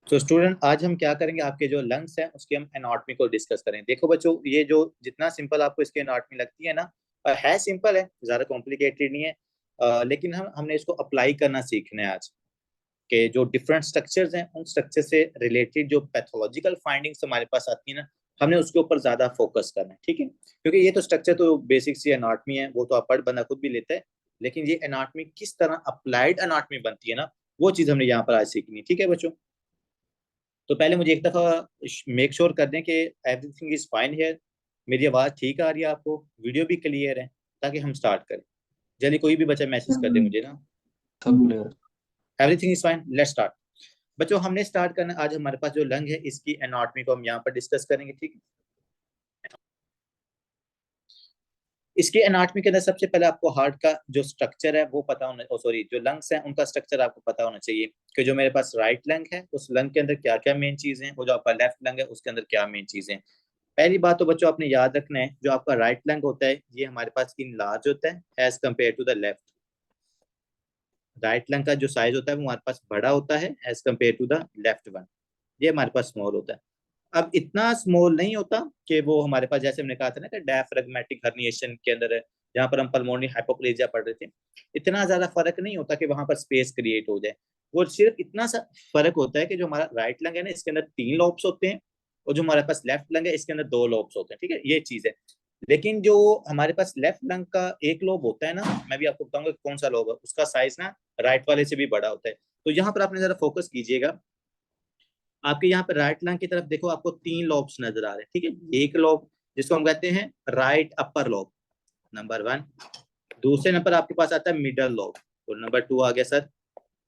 तो स्टूडेंट आज हम क्या करेंगे, आपके जो लंग्स हैं उसकी हम एनाटॉमी को डिस्कस करेंगे। देखो बच्चों, ये जो जितना सिंपल आपको इसकी एनाटॉमी लगती है ना, है सिंपल है, ज्यादा कॉम्प्लिकेटेड नहीं है। लेकिन हमने इसको अप्लाई करना सीखना है आज के जो डिफरेंट स्ट्रक्चर्स हैं उन स्ट्रक्चर से रिलेटेड जो पैथोलॉजिकल फाइंडिंग्स हमारे पास आती है ना, हमने उसके ऊपर ज्यादा फोकस करना है। ठीक है, क्योंकि ये तो स्ट्रक्चर तो बेसिक सी एनाटॉमी है, वो तो आप पढ़ बंदा खुद भी लेता है। लेकिन ये एनाटॉमी किस तरह अप्लाइड एनाटॉमी बनती है ना, वो चीज हमने यहाँ पर आज सीखनी है। ठीक है बच्चों, तो पहले मुझे एक दफा मेक श्योर कर दें कि एवरीथिंग इज फाइन हेयर। मेरी आवाज ठीक आ रही है आपको, वीडियो भी क्लियर है, ताकि हम स्टार्ट करें। जल्दी कोई भी बच्चा मैसेज कर दे मुझे ना। सब clear. Everything is fine, let's start. बच्चों हमने स्टार्ट करना, आज हमारे पास जो लंग है इसकी एनाटॉमी को हम यहाँ पर डिस्कस करेंगे। ठीक है, इसकी एनाटॉमी के अंदर सबसे पहले आपको हार्ट का जो स्ट्रक्चर है वो पता होना, सॉरी जो लंग्स हैं उनका स्ट्रक्चर आपको पता होना चाहिए कि जो मेरे पास राइट लंग है उस लंग के अंदर क्या क्या मेन चीजें हैं, और जो आपका लेफ्ट लंग है उसके अंदर क्या मेन चीजें हैं। पहली बात तो बच्चों आपने याद रखना है, जो आपका राइट लंग होता है ये हमारे पास इन लार्ज होता है as compare to the left. Right lung का जो साइज होता है वो हमारे पास बड़ा होता है as compare to the left one, ये हमारे पास स्मॉल होता है। अब इतना स्मॉल नहीं होता कि वो हमारे पास, जैसे हमने कहा था ना कि डायफ्रेगमेटिक हर्निएशन के अंदर है, जहाँ पर हम पल्मोनरी हाइपोप्लेजिया पढ़ रहे थे, इतना ज्यादा फर्क नहीं होता कि वहां पर स्पेस क्रिएट हो जाए। वो सिर्फ इतना सा फर्क होता है कि जो हमारा राइट लंग है ना इसके अंदर 3 लोब्स होते हैं, और जो हमारे पास लेफ्ट लंग है इसके अंदर 2 लोब्स होते हैं। ठीक है, ये चीज है। लेकिन जो हमारे पास लेफ्ट लंग का एक लोब होता है ना, मैं भी आपको बताऊंगा कौन सा लोब है, उसका साइज ना राइट वाले से भी बड़ा होता है। तो यहाँ पर आपने जरा फोकस कीजिएगा, आपके यहाँ पे राइट लंग की तरफ देखो, आपको 3 लोब्स नजर आ रहे हैं। ठीक है, एक लोब जिसको हम कहते हैं राइट अपर लोब, नंबर 1। दूसरे नंबर आपके पास आता है मिडल लोब, तो नंबर 2 आ गया सर,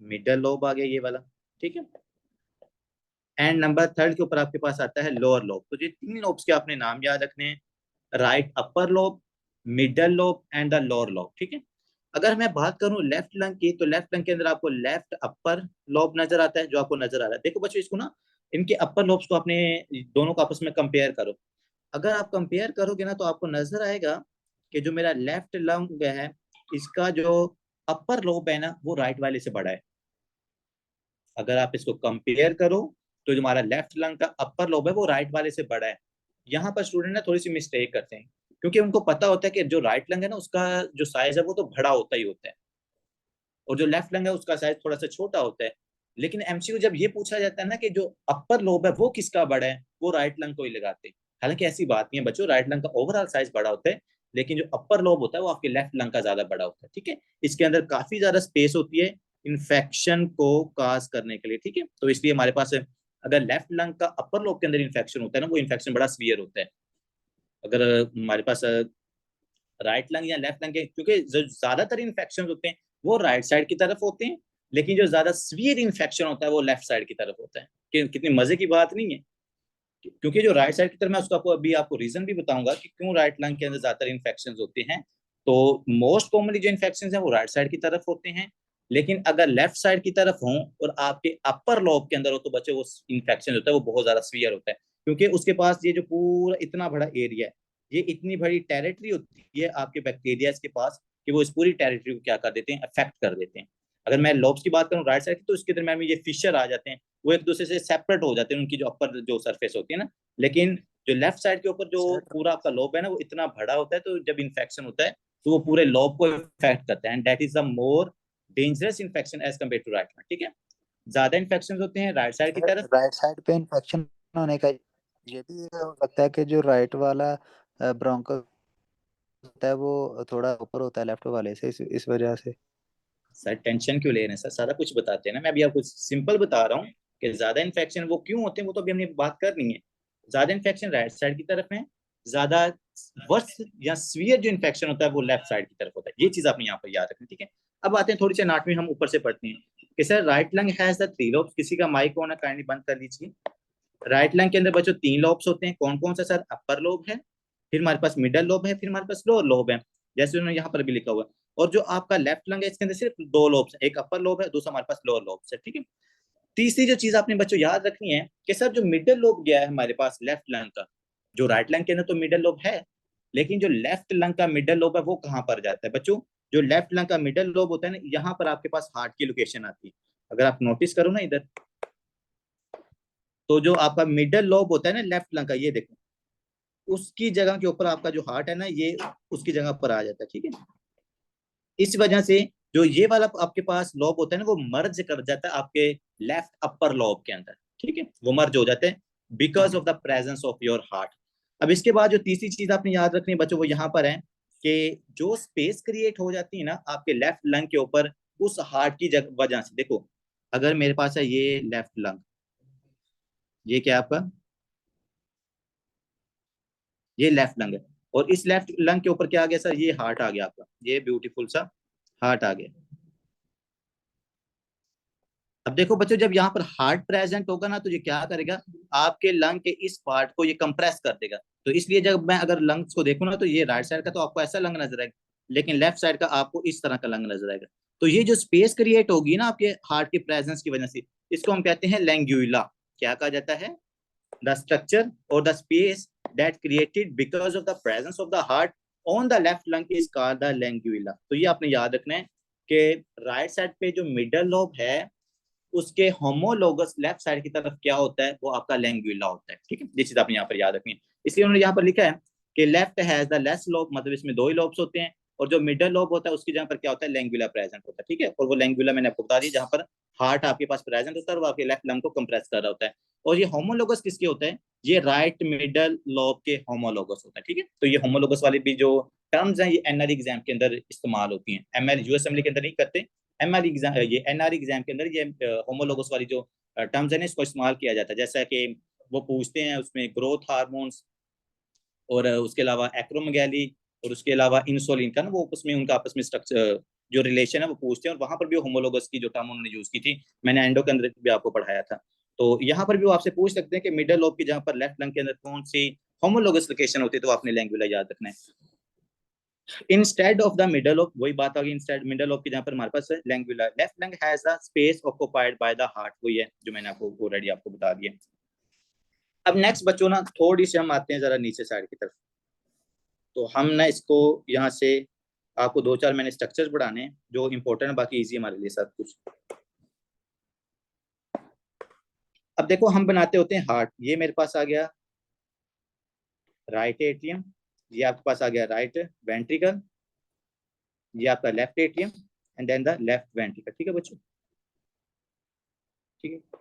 मिडल लोब आ गया ये वाला। ठीक है, एंड नंबर 3 के ऊपर आपके पास आता है लोअर लोब। तो ये 3 लोब्स के आपने नाम याद रखने हैं, right upper lobe, middle lobe and the lower lobe. ठीक है, अगर मैं बात करूं लेफ्ट लंग की, तो लेफ्ट लंग के अंदर आपको लेफ्ट अपर लोब नजर आता है, जो आपको नजर आ रहा है। देखो बच्चों, इसको ना, इनके अपर लोब्स को आपने दोनों को आपस में कंपेयर करो। अगर आप कंपेयर करोगे ना तो आपको नजर आएगा कि जो मेरा लेफ्ट लंग है इसका जो अपर लोब है ना वो राइट वाले से बड़ा है। अगर आप इसको कंपेयर करो तो जो हमारा लेफ्ट लंग का अपर लोब है वो राइट वाले से बड़ा है। यहाँ पर स्टूडेंट ना थोड़ी सी मिस्टेक करते हैं, क्योंकि उनको पता होता है कि जो राइट लंग है ना उसका जो साइज है वो तो बड़ा होता ही होता है, और जो लेफ्ट लंग है उसका साइज थोड़ा सा छोटा होता है। लेकिन एमसीक्यू जब ये पूछा जाता है ना कि जो अपर लोब है वो किसका बड़ा है, वो राइट लंग को ही लगाते हैं। हालांकि ऐसी बात नहीं है बच्चों, राइट लंग का ओवरऑल साइज बड़ा होता है, लेकिन जो अपर लोब होता है वो आपके लेफ्ट लंग का ज्यादा बड़ा होता है। ठीक है, इसके अंदर काफी ज्यादा स्पेस होती है इन्फेक्शन को काज करने के लिए। ठीक है, तो इसलिए हमारे पास अगर लेफ्ट लंग का अपर लोब के अंदर इन्फेक्शन होता है ना, वो इन्फेक्शन बड़ा सीवियर होता है। अगर हमारे पास राइट लंग या लेफ्ट लंग के, क्योंकि जो ज्यादातर इन्फेक्शन होते हैं वो राइट साइड की तरफ होते हैं, लेकिन जो ज्यादा सीवियर इन्फेक्शन होता है वो लेफ्ट साइड की तरफ होता है। कितनी मजे की बात नहीं है, क्योंकि जो राइट साइड की तरफ, मैं उसका आपको अभी आपको रीजन भी बताऊंगा कि क्यों राइट लंग के अंदर ज्यादातर इन्फेक्शन होते हैं। तो मोस्ट कॉमनली जो इन्फेक्शन है वो राइट साइड की तरफ होते हैं, लेकिन अगर लेफ्ट साइड की तरफ हो और आपके अपर लोब के अंदर हो तो बच्चे वो इन्फेक्शन होता है वो बहुत ज्यादा सीवियर होता है, क्योंकि उसके पास ये जो पूरा इतना बड़ा एरिया है, ये इतनी बड़ी टेरिटरी होती है आपके बैक्टीरिया के पास, कि वो इस पूरी टेरिटरी को क्या कर देते हैं, अफेक्ट कर देते हैं। अगर मैं लोब्स की बात करूँ राइट साइड की, तो इसके दरमियान में ये फिशर आ जाते हैं, वो एक दूसरे से सेपरेट हो जाते हैं, उनकी जो अपर जो सरफेस होती है ना। लेकिन जो लेफ्ट साइड के ऊपर जो सर पूरा आपका लोब है ना वो इतना बड़ा होता है, तो जब इन्फेक्शन होता है तो वो पूरे लोब को इफेक्ट करता है, and that is the more dangerous infection as compare to right. ठीक है, ज्यादा इन्फेक्शन होते हैं राइट साइड की सर तरफ। राइट साइड पे इन्फेक्शन होने का ये भी हो सकता है कि जो राइट वाला ब्रोंको होता है वो थोड़ा ऊपर होता है लेफ्ट वाले से, इस वजह से। सर टेंशन क्यों ले रहे हैं सर, सारा कुछ बताते हैं ना, मैं अभी आपको सिंपल बता रहा हूँ कि ज्यादा इन्फेक्शन वो क्यों होते हैं, वो तो अभी हमने बात करनी है। ज्यादा इन्फेक्शन राइट साइड की तरफ है, ज्यादा वर्स या सीवियर जो इन्फेक्शन होता है वो लेफ्ट साइड की तरफ होता है। ये चीज आपने यहाँ पर याद रखनी। ठीक है, अब आते हैं थोड़ी सी एनाटॉमी, हम ऊपर से पढ़ते हैं कि sir right lung has the 3 lobes. किसी का माइक होना काइंडली बंद कर लीजिए। राइट लंग के अंदर बच्चों 3 लोब्स होते हैं, कौन कौन सा सर, अपर लोब है, फिर हमारे पास मिडल लोब है, फिर हमारे पास लोअर लोब है, जैसे उन्होंने यहाँ पर भी लिखा हुआ है। और जो आपका लेफ्ट लंग है इसके अंदर सिर्फ 2 लोब्स है, एक अपर लोब है, दूसरा हमारे पास लोअर लोब है। ठीक है, तीसरी जो चीज आपने बच्चों याद रखनी है कि सर जो मिडल लोब गया है हमारे पास लेफ्ट लंग का, जो राइट लंग के अंदर तो मिडल लोब है, लेकिन जो लेफ्ट लंग का मिडल लोब है वो कहाँ पर जाता है बच्चों। जो लेफ्ट लंग का मिडल लोब होता है ना, यहाँ पर आपके पास हार्ट की लोकेशन आती है। अगर आप नोटिस करो ना इधर, तो जो आपका मिडल लोब होता है ना लेफ्ट लंग का, ये देखो उसकी जगह के ऊपर आपका जो हार्ट है ना, ये उसकी जगह पर आ जाता है, ठीक है। इस वजह से जो ये वाला आपके पास लोब होता है ना, वो मर्ज कर जाता है आपके लेफ्ट अपर लोब के अंदर, ठीक है, वो मर्ज हो जाते हैं because of the presence of your heart. अब इसके बाद जो तीसरी चीज आपने याद रखनी है बच्चों, वो यहाँ पर है कि जो स्पेस क्रिएट हो जाती है ना आपके लेफ्ट लंग के ऊपर उस हार्ट की वजह से। देखो अगर मेरे पास है ये लेफ्ट लंग, ये क्या है आपका, ये लेफ्ट लंग है, और इस लेफ्ट लंग के ऊपर क्या आ गया सर, ये हार्ट आ गया आपका, ये ब्यूटीफुल सा हार्ट आ गया। अब देखो बच्चों, जब यहाँ पर हार्ट प्रेजेंट होगा ना, तो ये क्या करेगा, आपके लंग के इस पार्ट को ये कंप्रेस कर देगा। तो इसलिए जब मैं अगर लंग्स को देखूँ ना, तो ये राइट साइड का तो आपको ऐसा लंग नजर आएगा, लेकिन लेफ्ट साइड का आपको इस तरह का लंग नजर आएगा। तो ये जो स्पेस क्रिएट होगी ना आपके हार्ट की प्रेजेंस की वजह से, इसको हम कहते हैं लैंग्यूला। क्या कहा जाता है, the structure or the space that created because of the presence of the heart on the left lung is called the lingula। तो ये आपने याद रखना है कि राइट साइड पे जो मिडल लोब है उसके होमोलोगस लेफ्ट साइड की तरफ क्या होता है, वो आपका लैंग्यूला होता है, ठीक है। ये चीज आपने यहाँ पर याद रखनी है। इसलिए उन्होंने यहाँ पर लिखा है कि left has the less lobe, मतलब इसमें दो ही लोब्स होते हैं, और जो मिडल लोब होता है उसकी जगह पर क्या होता है, लैंग्यूला प्रेजेंट होता है, ठीक है। और वो लैंग्यूला मैंने आपको बता दी, जहां पर हार्ट आपके पास प्रेजेंट होता है, वो आपके लेफ्ट लंग को कंप्रेस कर रहा होता है। और ये होमोलोगस किसके होता है, ये राइट मिडल लोब के होमोलोगस होता है, ठीक है। तो ये होमोलोगस वाली भी जो टर्म्स हैं, ये एनआर एग्जाम के अंदर इस्तेमाल होती हैं, एमएल यूएस असेंबली के अंदर नहीं करते, एमआर एग्जाम, ये एनआर एग्जाम के अंदर ये होमोलोगस वाली जो टर्म्स है ना, इसको इस्तेमाल किया जाता है। जैसा कि वो पूछते हैं उसमें ग्रोथ हार्मोन्स, और उसके अलावा एक्रोमेगाली, और उसके अलावा इंसुलिन का ना, वो उसमें उनका आपस में स्ट्रक्चर जो रिलेशन है वो पूछते हैं, और वहां पर भी होमोलोगस की जो टर्म उन्होंने यूज की थी, मैंने एंडो के अंदर भी आपको पढ़ाया था। तो यहाँ पर भी वो आपसे पूछ सकते हैं कि मिडल लोब की जहाँ पर लेफ्ट लंग के अंदर कौन सी होमोलोगस लोकेशन होती है, तो आपने लैंग्यूला याद रखना है। Instead of the middle of, वही बात आ गई, इंस्टेड मिडल ऑफ की जहाँ पर हमारे पास है lingula, left lung has the space occupied by the heart, वही है जो मैंने आपको ऑलरेडी आपको बता दिया। अब नेक्स्ट बच्चों ना, थोड़ी सी हम आते हैं जरा नीचे साइड की तरफ। तो हम ना इसको यहाँ से आपको दो चार मैंने स्ट्रक्चर्स बढ़ाने हैं जो इंपॉर्टेंट है, बाकी इजी हमारे लिए सब कुछ। अब देखो हम बनाते होते हैं हार्ट, ये मेरे पास आ गया राइट एट्रियम, ये आपके पास आ गया राइट वेंट्रिकल, ये आपका left atrium, and then the left ventricle, ठीक है बच्चों, ठीक है।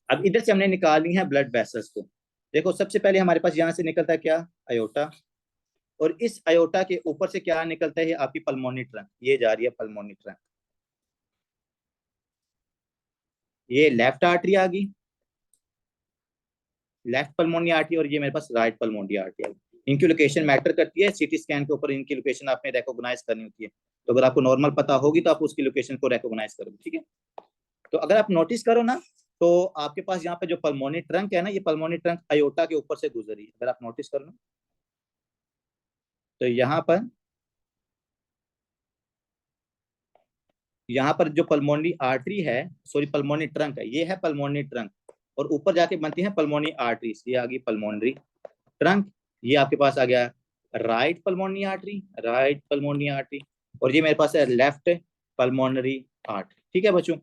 अब इधर से हमने निकालनी है ब्लड वेसल्स को। देखो सबसे पहले हमारे पास यहाँ से निकलता है क्या, अयोटा, और इस अयोटा के ऊपर से क्या निकलता है, आपकी पल्मोनी ट्रंक, ये जा रही है पल्मोनी ट्रंक, ये लेफ्ट आर्टरी आ गई, लेफ्ट पल्मोनी आर्टरी, और ये मेरे पास राइट पल्मोनी आर्टरी आ गई। इनकी लोकेशन मैटर करती है, सीटी स्कैन के ऊपर इनकी लोकेशन आपने रिकॉग्नाइज करनी होती है। तो अगर आपको नॉर्मल पता होगी तो आप उसकी लोकेशन को रिकॉग्नाइज करोगे, ठीक है। तो अगर आप नोटिस करो ना, तो आपके पास यहाँ पे जो पल्मोनी ट्रंक है ना, ये पल्मोनी ट्रंक अयोटा के ऊपर से गुजरी है, अगर आप नोटिस करो ना, तो यहाँ पर जो पल्मोनी आर्टरी है, सॉरी पल्मोनी ट्रंक है, ये है पल्मोनी ट्रंक, और ऊपर जाके बनती है पल्मोनी आर्टरीज, ये आ गई पल्मोनरी ट्रंक, ये आपके पास आ गया right pulmonary artery, right pulmonary artery, और ये मेरे पास है लेफ्ट पल्मोनरी आर्टरी, ठीक है बच्चों।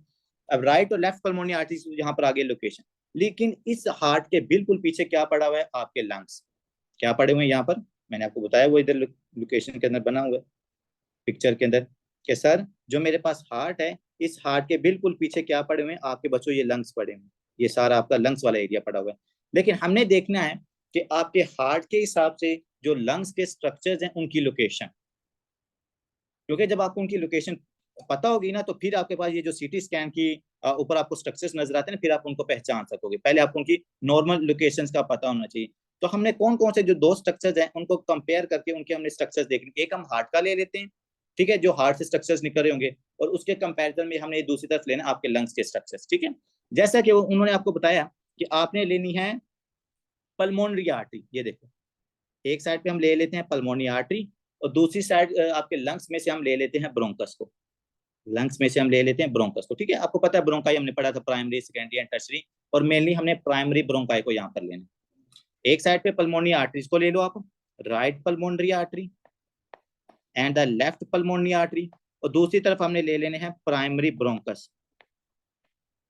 अब राइट और लेफ्ट पल्मोनी आर्टरी यहाँ पर आ गई लोकेशन, लेकिन इस हार्ट के बिल्कुल पीछे क्या पड़ा हुआ है, आपके लंग्स क्या पड़े हुए हैं यहाँ पर, मैंने आपको बताया वो इधर लोकेशन के अंदर बना हुआ है पिक्चर के अंदर, कि सर जो मेरे पास हार्ट है, इस हार्ट के बिल्कुल पीछे क्या पड़े हुए हैं आपके बच्चों, ये लंग्स पड़े हुए हैं, ये सारा आपका लंग्स वाला एरिया पड़ा हुआ है। लेकिन हमने देखना है कि आपके हार्ट के हिसाब से जो लंग्स के स्ट्रक्चर्स हैं उनकी लोकेशन, क्योंकि जब आपको उनकी लोकेशन पता होगी ना, तो फिर आपके पास ये जो सीटी स्कैन की ऊपर आपको स्ट्रक्चर्स नजर आते हैं ना, फिर आप उनको पहचान सकोगे। पहले आपको उनकी नॉर्मल लोकेशंस का पता होना चाहिए। तो हमने कौन कौन से जो दो स्ट्रक्चर्स हैं उनको कंपेयर करके उनके हमने स्ट्रक्चर्स देखने, एक हम हार्ट का ले लेते हैं, ठीक है, जो हार्ट से स्ट्रक्चर्स निकल रहे होंगे, और उसके कंपेरिजन में हमने दूसरी तरफ लेना आपके लंग्स के स्ट्रक्चर्स, ठीक है। जैसा कि उन्होंने आपको बताया कि आपने लेनी है पल्मोनरी आर्टरी, ये देखो एक साइड पे हम ले लेते हैं पल्मोनी आर्टरी, और दूसरी साइड आपके लंग्स में से हम ले लेते हैं ब्रोंकस को, लंग्स में से हम ले लेते हैं ब्रोंकस को, ठीक है। आपको पता है ब्रोंकाई हमने पढ़ा था प्राइमरी सेकेंडरी एंड टर्सरी, और मेनली हमने प्राइमरी ब्रोंकाई को यहाँ पर लेना। एक साइड पे पल्मोनी आर्टरीज को ले लो आप, right pulmonary artery and the left pulmonary artery, और दूसरी तरफ हमने ले लेने हैं प्राइमरी ब्रोंकस,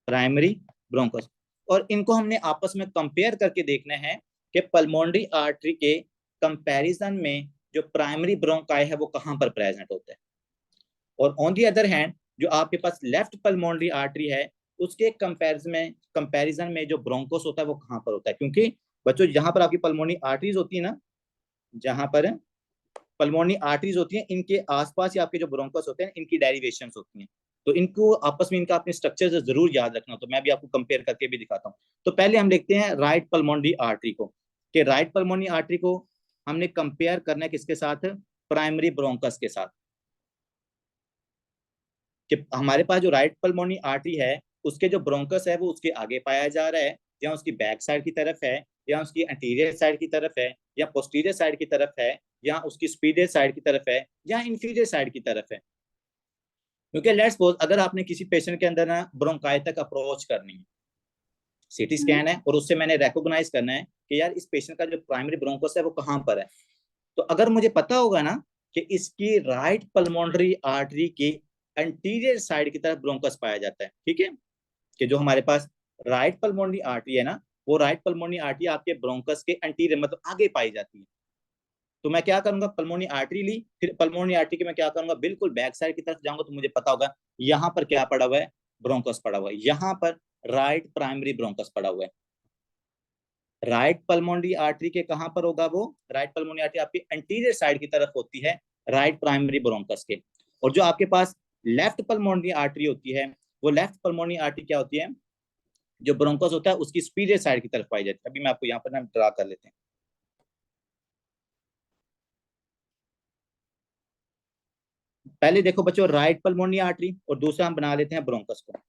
प्राइमरी ब्रोंकस। और इनको हमने आपस में कंपेयर करके देखना है कि पल्मोनरी आर्टरी के कंपैरिजन में जो प्राइमरी ब्रोंकाई है वो कहां पर प्रेजेंट होता है। और ऑन दी अदर हैंड जो आपके पास लेफ्ट पल्मोनरी आर्टरी है उसके कंपैरिजन में जो ब्रोंकोस होता है वो कहां पर होता है। क्योंकि बच्चों जहां पर आपकी पल्मोनरी आर्टरीज होती है ना, जहां पर पल्मोनरी आर्टरीज होती हैं, इनके आसपास ही आपके जो ब्रोंकस होते हैं इनकी डेरिवेशन होती हैं। तो इनको आपस में इनका अपने स्ट्रक्चर से जरूर याद रखना। तो मैं भी आपको कंपेयर करके भी दिखाता हूँ। तो पहले हम देखते हैं राइट पल्मोनरी आर्टरी को, कि राइट पल्मोनरी आर्टरी को हमने कंपेयर करना है किसके साथ, प्राइमरी ब्रोंकस के साथ। कि हमारे पास जो राइट पल्मोनरी आर्टरी है उसके जो ब्रोंकस है वो उसके आगे पाया जा रहा है, या उसकी बैक साइड की तरफ है, या उसकी एंटीरियर साइड की तरफ है, या पोस्टीरियर साइड की तरफ है, या उसकी सुपीरियर साइड की तरफ है, या इंफीरियर साइड की तरफ है। क्योंकि लेट्स सपोज अगर आपने किसी पेशेंट के अंदर ना ब्रोंकाई तक अप्रोच करनी है, सीटी स्कैन है और उससे मैंने रिकॉग्नाइज करना है कि यार इस पेशेंट का जो प्राइमरी ब्रोंकस है वो कहाँ पर है, तो अगर मुझे पता होगा ना कि इसकी राइट पल्मोनरी आर्टरी की एंटीरियर साइड की तरफ ब्रोंकस पाया जाता है, ठीक है, कि जो हमारे पास राइट पल्मोनरी आर्टरी है ना, वो राइट पल्मोनरी आर्टरी आपके ब्रोंकस के एंटीरियर मतलब आगे पाई जाती है। तो मैं क्या करूंगा, पल्मोनरी आर्टरी ली, फिर पल्मोनरी आर्टरी के मैं क्या करूंगा, बिल्कुल बैक साइड की तरफ जाऊंगा तो मुझे पता होगा यहाँ पर क्या पड़ा हुआ है, ब्रोंकस पड़ा हुआ है, यहाँ पर राइट प्राइमरी ब्रोंकस पड़ा हुआ है। राइट पल्मोनरी आर्टरी के कहां पर होगा वो, राइट पल्मोनरी आर्टरी आपकी एंटीरियर साइड की तरफ होती है राइट प्राइमरी ब्रोंकस के। और जो आपके पास लेफ्ट पल्मोनरी आर्टरी होती है, वो लेफ्ट पल्मोनरी आर्टरी क्या होती है, जो ब्रोंकस होता है उसकी सुपीरियर साइड की तरफ पाई जाती है। अभी मैं आपको यहाँ पर ना ड्रा कर लेते हैं। पहले देखो बच्चों राइट पल्मोनरी आर्टरी, और दूसरा हम बना लेते हैं ब्रोंकस को।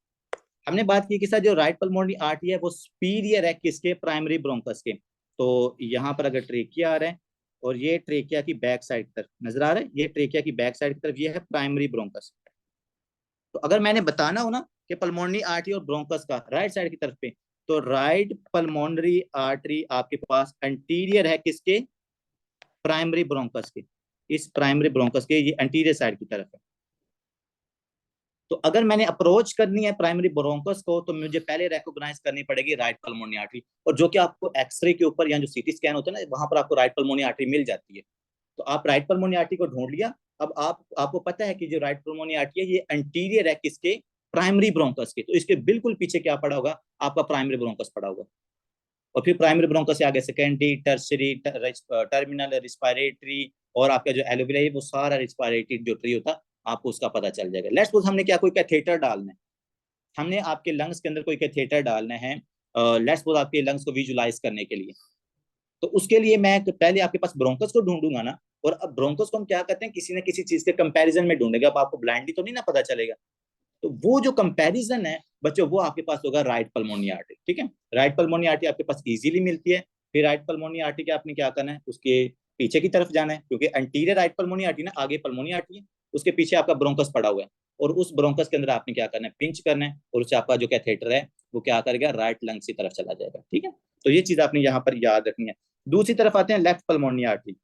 हमने बात की कि सर जो राइट पल्मोनरी आर्टरी है वो सुपीरियर है किसके, प्राइमरी ब्रोंकस के। तो यहाँ पर अगर ट्रेकिया आ रहा है और ये ट्रेकिया की बैक साइड की तरफ नजर आ रहा है, ये ट्रेकिया की बैक साइड की तरफ ये है प्राइमरी ब्रोंकस। तो अगर मैंने बताना हो ना कि पल्मोनरी आर्टरी और ब्रोंकस का राइट साइड की तरफ पे, तो राइट पल्मोनरी आर्टरी आपके पास एंटीरियर है किसके, प्राइमरी ब्रोंकस के। इस प्राइमरी ब्रोंकस के ये एंटीरियर साइड की तरफ है। तो अगर मैंने अप्रोच करनी है प्राइमरी ब्रोंकस को तो मुझे पहले रिकॉग्नाइज करनी पड़ेगी राइट पल्मोनरी आर्टरी, और जो कि आपको एक्सरे के ऊपर या जो सीटी स्कैन होता है ना वहां पर आपको राइट पल्मोनरी आर्टरी मिल जाती है। तो आप राइट पल्मोनरी आर्टरी को ढूंढ लिया। अब आपको पता है कि जो राइट पल्मोनरी आर्टरी है ये एंटीरियर है किसके, प्राइमरी ब्रोंकस के। तो इसके बिल्कुल पीछे क्या पड़ा होगा, आपका प्राइमरी ब्रोंकस पड़ा होगा। और फिर प्राइमरी ब्रोंकस से आगे सेकेंडरी, टर्सरी, टर्मिनल, रिस्पायरेटरी, और आपका जो एलोविलाई वो सारा रिस्पायरेटरी जो ट्री होता आपको उसका पता चल जाएगा। लेट्स सपोज हमने क्या कोई कैथेटर डालना है, हमने आपके लंग्स के अंदर कोई कैथेटर डालना है, लेट्स सपोज आपके लंग्स को विजुलाइज करने के लिए। तो उसके लिए मैं पहले आपके पास ब्रोंकस को ढूंढूंगा ना, और अब ब्रोंकस को हम क्या करते हैं किसी न किसी चीज के कंपैरिजन में ढूंढेंगे। अब आपको ब्लाइंडली तो नहीं ना पता चलेगा, तो वो जो कंपैरिजन है बच्चों वो आपके पास होगा राइट पल्मोनरी आर्टरी, ठीक है। राइट पल्मोनरी आर्टरी आपके पास इजीली मिलती है। फिर राइट पल्मोनरी आर्टरी के आपने क्या करना है, उसके पीछे की तरफ जाना है, क्योंकि एंटीरियर राइट पल्मोनरी आर्टरी ना आगे पल्मोनरी आर्टरी है, उसके पीछे आपका ब्रोंकस पड़ा हुआ है, और उस ब्रोंकस के अंदर आपने क्या करना है, पिंच करना है, और उससे आपका जो कैथेटर है वो क्या करेगा, राइट लंग्स की तरफ चला जाएगा, ठीक है। तो ये चीज आपने यहाँ पर याद रखनी है। दूसरी तरफ आते हैं left pulmonary artery.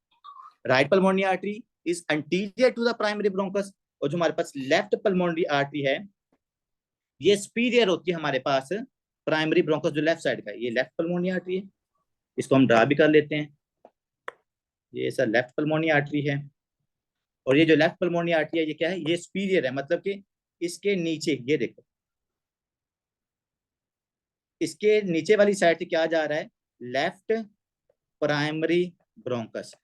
Right pulmonary artery is anterior to the primary bronchus, और जो हमारे पास लेफ्ट पल्मोनरी आर्टरी है ये सुपीरियर होती है हमारे पास प्राइमरी ब्रोंकस जो लेफ्ट साइड का है। ये लेफ्ट पल्मोनरी आर्टरी है, इसको हम ड्रा भी कर लेते हैं। ये सर लेफ्ट पल्मोनरी आर्टरी है, और ये जो लेफ्ट पल्मोनरी आर्टरी है ये क्या है, ये सुपीरियर है, मतलब कि इसके नीचे ये देखो, इसके नीचे वाली साइड से क्या जा रहा है, लेफ्ट प्राइमरी ब्रोंकस।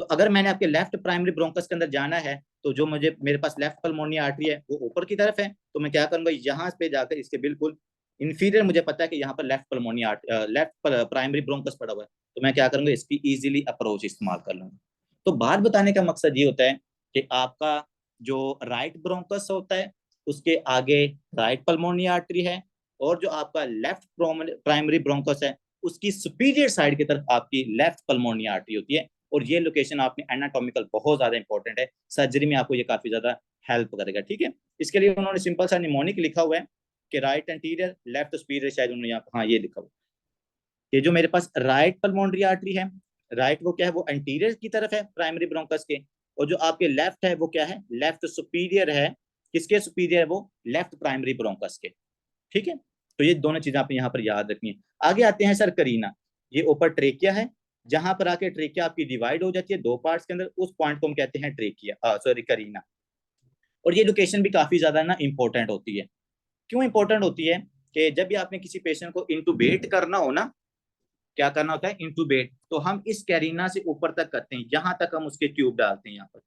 तो अगर मैंने आपके लेफ्ट प्राइमरी ब्रोंकस के अंदर जाना है तो जो मुझे मेरे पास लेफ्ट पल्मोनरी आर्टरी है वो ऊपर की तरफ है, तो मैं क्या करूंगा, यहाँ पे जाकर इसके बिल्कुल इंफीरियर मुझे पता है कि यहाँ पर left pulmonary left primary bronchus पड़ा हुआ है, तो मैं क्या करूंगा, इसकी इजीली अप्रोच इस्तेमाल कर लूंगा। तो बात बताने का मकसद ये होता है कि आपका जो राइट ब्रोंकस होता है उसके आगे राइट पल्मोनरी आर्टरी है, और जो आपका लेफ्ट प्राइमरी ब्रोंकस है उसकी सुपीरियर साइड की तरफ आपकी लेफ्ट पल्मोनरी आर्टरी होती है। और ये लोकेशन आपने एनाटॉमिकल बहुत ज्यादा इंपॉर्टेंट है, सर्जरी में आपको ये काफी ज्यादा हेल्प करेगा, ठीक है। इसके लिए उन्होंने सिंपल सा निमोनिक लिखा हुआ है कि राइट एंटीरियर लेफ्ट सुपीरियर, शायद उन्होंने यहाँ हाँ ये लिखा हुआ। ये जो मेरे पास राइट पल्मोनरी आर्टरी है, राइट वो क्या है, वो एंटीरियर की तरफ है प्राइमरी ब्रोंकस के, और जो आपके लेफ्ट है वो क्या है, लेफ्ट सुपीरियर है, किसके सुपीरियर है वो, लेफ्ट प्राइमरी ब्रोंकस के। ठीक है, तो ये दोनों चीजें आपने यहाँ पर याद रखनी है। आगे आते हैं सर करीना, ये ऊपर ट्रेकिया है, जहां पर आके ट्रेकिया आपकी डिवाइड हो जाती है दो पार्ट्स के अंदर, उस पॉइंट को हम कहते हैं ट्रेकिया, सॉरी करीना। और ये लोकेशन भी काफी ज्यादा ना इंपॉर्टेंट होती है। क्यों इंपॉर्टेंट होती है? कि जब भी आपने किसी पेशेंट को इंटूबेट करना हो ना, क्या करना होता है इंटूबेट, तो हम इस कैरिना से ऊपर तक करते हैं, यहां तक हम उसके ट्यूब डालते हैं यहाँ पर।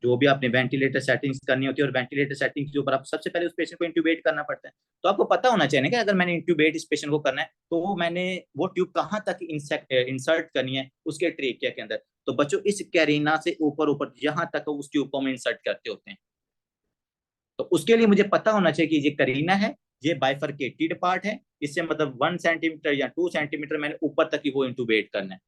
जो भी आपने वेंटिलेटर सेटिंग्स करनी होती है, और वेंटिलेटर सेटिंग्स के ऊपर आप सबसे पहले उस पेशेंट को इंट्यूबेट करना पड़ता है। तो आपको पता होना चाहिए ना कि अगर मैंने इंट्यूबेट इस पेशेंट को करना है तो मैंने वो ट्यूब कहाँ तक इंसर्ट करनी है उसके ट्रेकिया के अंदर। तो बच्चों इस कैरिना से ऊपर ऊपर यहाँ तक उस ट्यूब को हम इंसर्ट करते होते हैं। तो उसके लिए मुझे पता होना चाहिए कि ये करीना है, ये बाइफरकेटेड पार्ट है, इससे मतलब 1 सेंटीमीटर या 2 सेंटीमीटर मैंने ऊपर तक ही वो इंटूबेट करना है।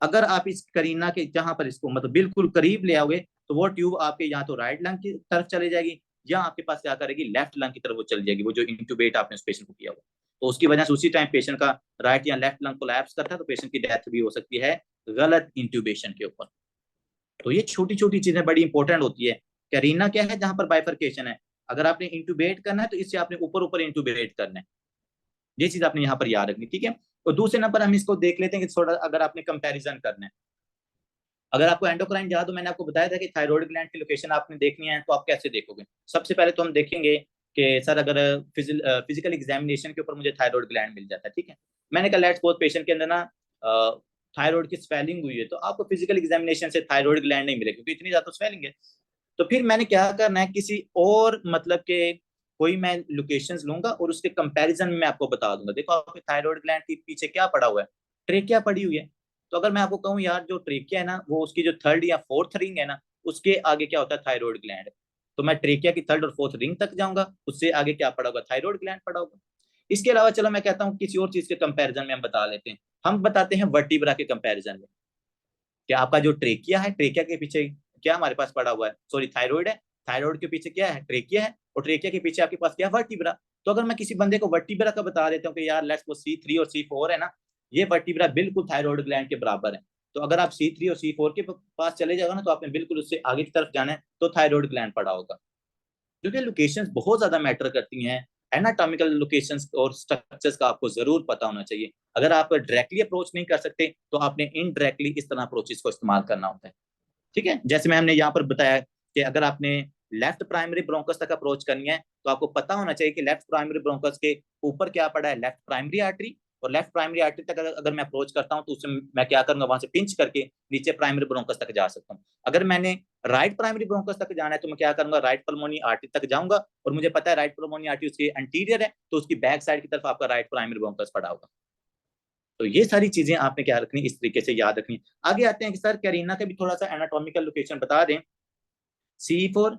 अगर आप इस करीना के जहां पर इसको मतलब बिल्कुल करीब ले आओगे, तो वो ट्यूब आपके यहाँ तो राइट लंग की तरफ चले जाएगी, या आपके पास क्या करेगी लेफ्ट लंग की तरफ वो चली जाएगी, वो जो इंटूबेट आपने उस पेशेंट को किया हुआ। तो उसकी वजह से उसी टाइम पेशेंट का राइट या लेफ्ट लंग कोलैप्स करता है, तो पेशेंट की डेथ भी हो सकती है गलत इंट्यूबेशन के ऊपर। तो ये छोटी छोटी चीजें बड़ी इंपॉर्टेंट होती है। कैरीना क्या है? जहां पर बाइफरकेशन है। अगर आपने इंटूबेट करना है तो इससे आपने ऊपर ऊपर इंटूबेट करना है, ये चीज आपने यहाँ पर याद रखनी, ठीक है। और दूसरे नंबर हम इसको देख लेते हैं कि थोड़ा अगर आपने कंपैरिजन करना है। अगर आपको एंडोक्राइन याद हो, मैंने आपको बताया था कि थायराइड ग्लैंड की लोकेशन आपने देखनी है, तो आप कैसे देखोगे? सबसे पहले तो हम देखेंगे कि सर अगर फिजिकल एग्जामिनेशन के ऊपर मुझे थायराइड ग्लैंड मिल जाता है, ठीक है। मैंने कहा लेट्स सपोज पेशेंट के अंदर ना थायराइड की स्वेलिंग हुई है, तो आपको फिजिकल एग्जामिनेशन से थायराइड ग्लैंड नहीं मिलेगा क्योंकि इतनी ज्यादा स्वेलिंग है। तो फिर मैंने क्या करना है, किसी और मतलब के कोई मैं लोकेशंस लूंगा और उसके कंपैरिजन में मैं आपको बता दूंगा। देखो आपके थायराइड ग्लैंड के पीछे क्या पड़ा हुआ है? ट्रेकिया पड़ी हुई है। तो अगर मैं आपको कहूँ यार जो ट्रेकिया है ना, वो उसकी जो थर्ड या फोर्थ रिंग है ना, उसके आगे क्या होता है? Thyroid gland. तो मैं ट्रेकिया की थर्ड और फोर्थ रिंग तक जाऊंगा, उससे आगे क्या पड़ा होगा? थायराइड ग्लैंड पड़ा होगा। इसके अलावा चलो मैं कहता हूँ किसी और चीज के कंपैरिजन में हम बता लेते हैं। हम बताते हैं वर्टिब्रा के कंपैरिजन में कि आपका जो ट्रेकिया है, ट्रेकिया के पीछे क्या हमारे पास पड़ा हुआ है? सॉरी थायराइड है, थायराइड के पीछे क्या है? ट्रेकिया है, और ट्रेकिया के पीछे आपके पास क्या है? वर्टिब्रा। तो अगर मैं किसी बंदे को वर्टिब्रा का बता देता हूँ कि यार लेट्स वो C3 और C4 है ना, ये वर्टिब्रा बिल्कुल थायराइड ग्लैंड के बराबर है। तो अगर आप C3 और C4 के पास चले जाओगे ना, तो आपने बिल्कुल उससे आगे की तरफ जाना है, तो थायराइड ग्लैंड पड़ा होगा। क्योंकि लोकेशंस बहुत ज्यादा मैटर करती हैं। एनाटॉमिकल लोकेशंस और स्ट्रक्चर्स का आपको जरूर पता होना चाहिए। अगर आप डायरेक्टली अप्रोच नहीं कर सकते, तो आपने इनडायरेक्टली इस तरह अप्रोचेस को इस्तेमाल करना होता है, ठीक है। जैसे मैं हमने यहाँ पर बताया कि अगर आपने लेफ्ट प्राइमरी ब्रोंकस तक अप्रोच करनी है, तो आपको पता होना चाहिए कि लेफ्ट प्राइमरी ब्रोंकस के ऊपर क्या पड़ा है? Left primary artery. और लेफ्ट प्राइमरी आर्टरी तक अगर मैं अप्रोच करता हूँ, तो उससे मैं क्या करूंगा? वहां से पिंच करके नीचे प्राइमरी ब्रोंकस तक जा सकता हूँ। अगर मैंने राइट प्राइमरी ब्रोंकस तक जाना है, तो मैं क्या करूंगा? राइट पल्मोनी आर्टरी तक जाऊंगा, और मुझे पता है राइट पल्मोनी आर्टरी उसकी एंटीरियर है, तो उसकी बैक साइड की तरफ आपका राइट प्राइमरी ब्रोंकस पड़ा होगा। तो ये सारी चीजें आपने क्या रखनी, इस तरीके से याद रखनी। आगे आते हैं कि सर कैरीना का भी थोड़ा सा एनाटॉमिकल लोकेशन बता दें। C4,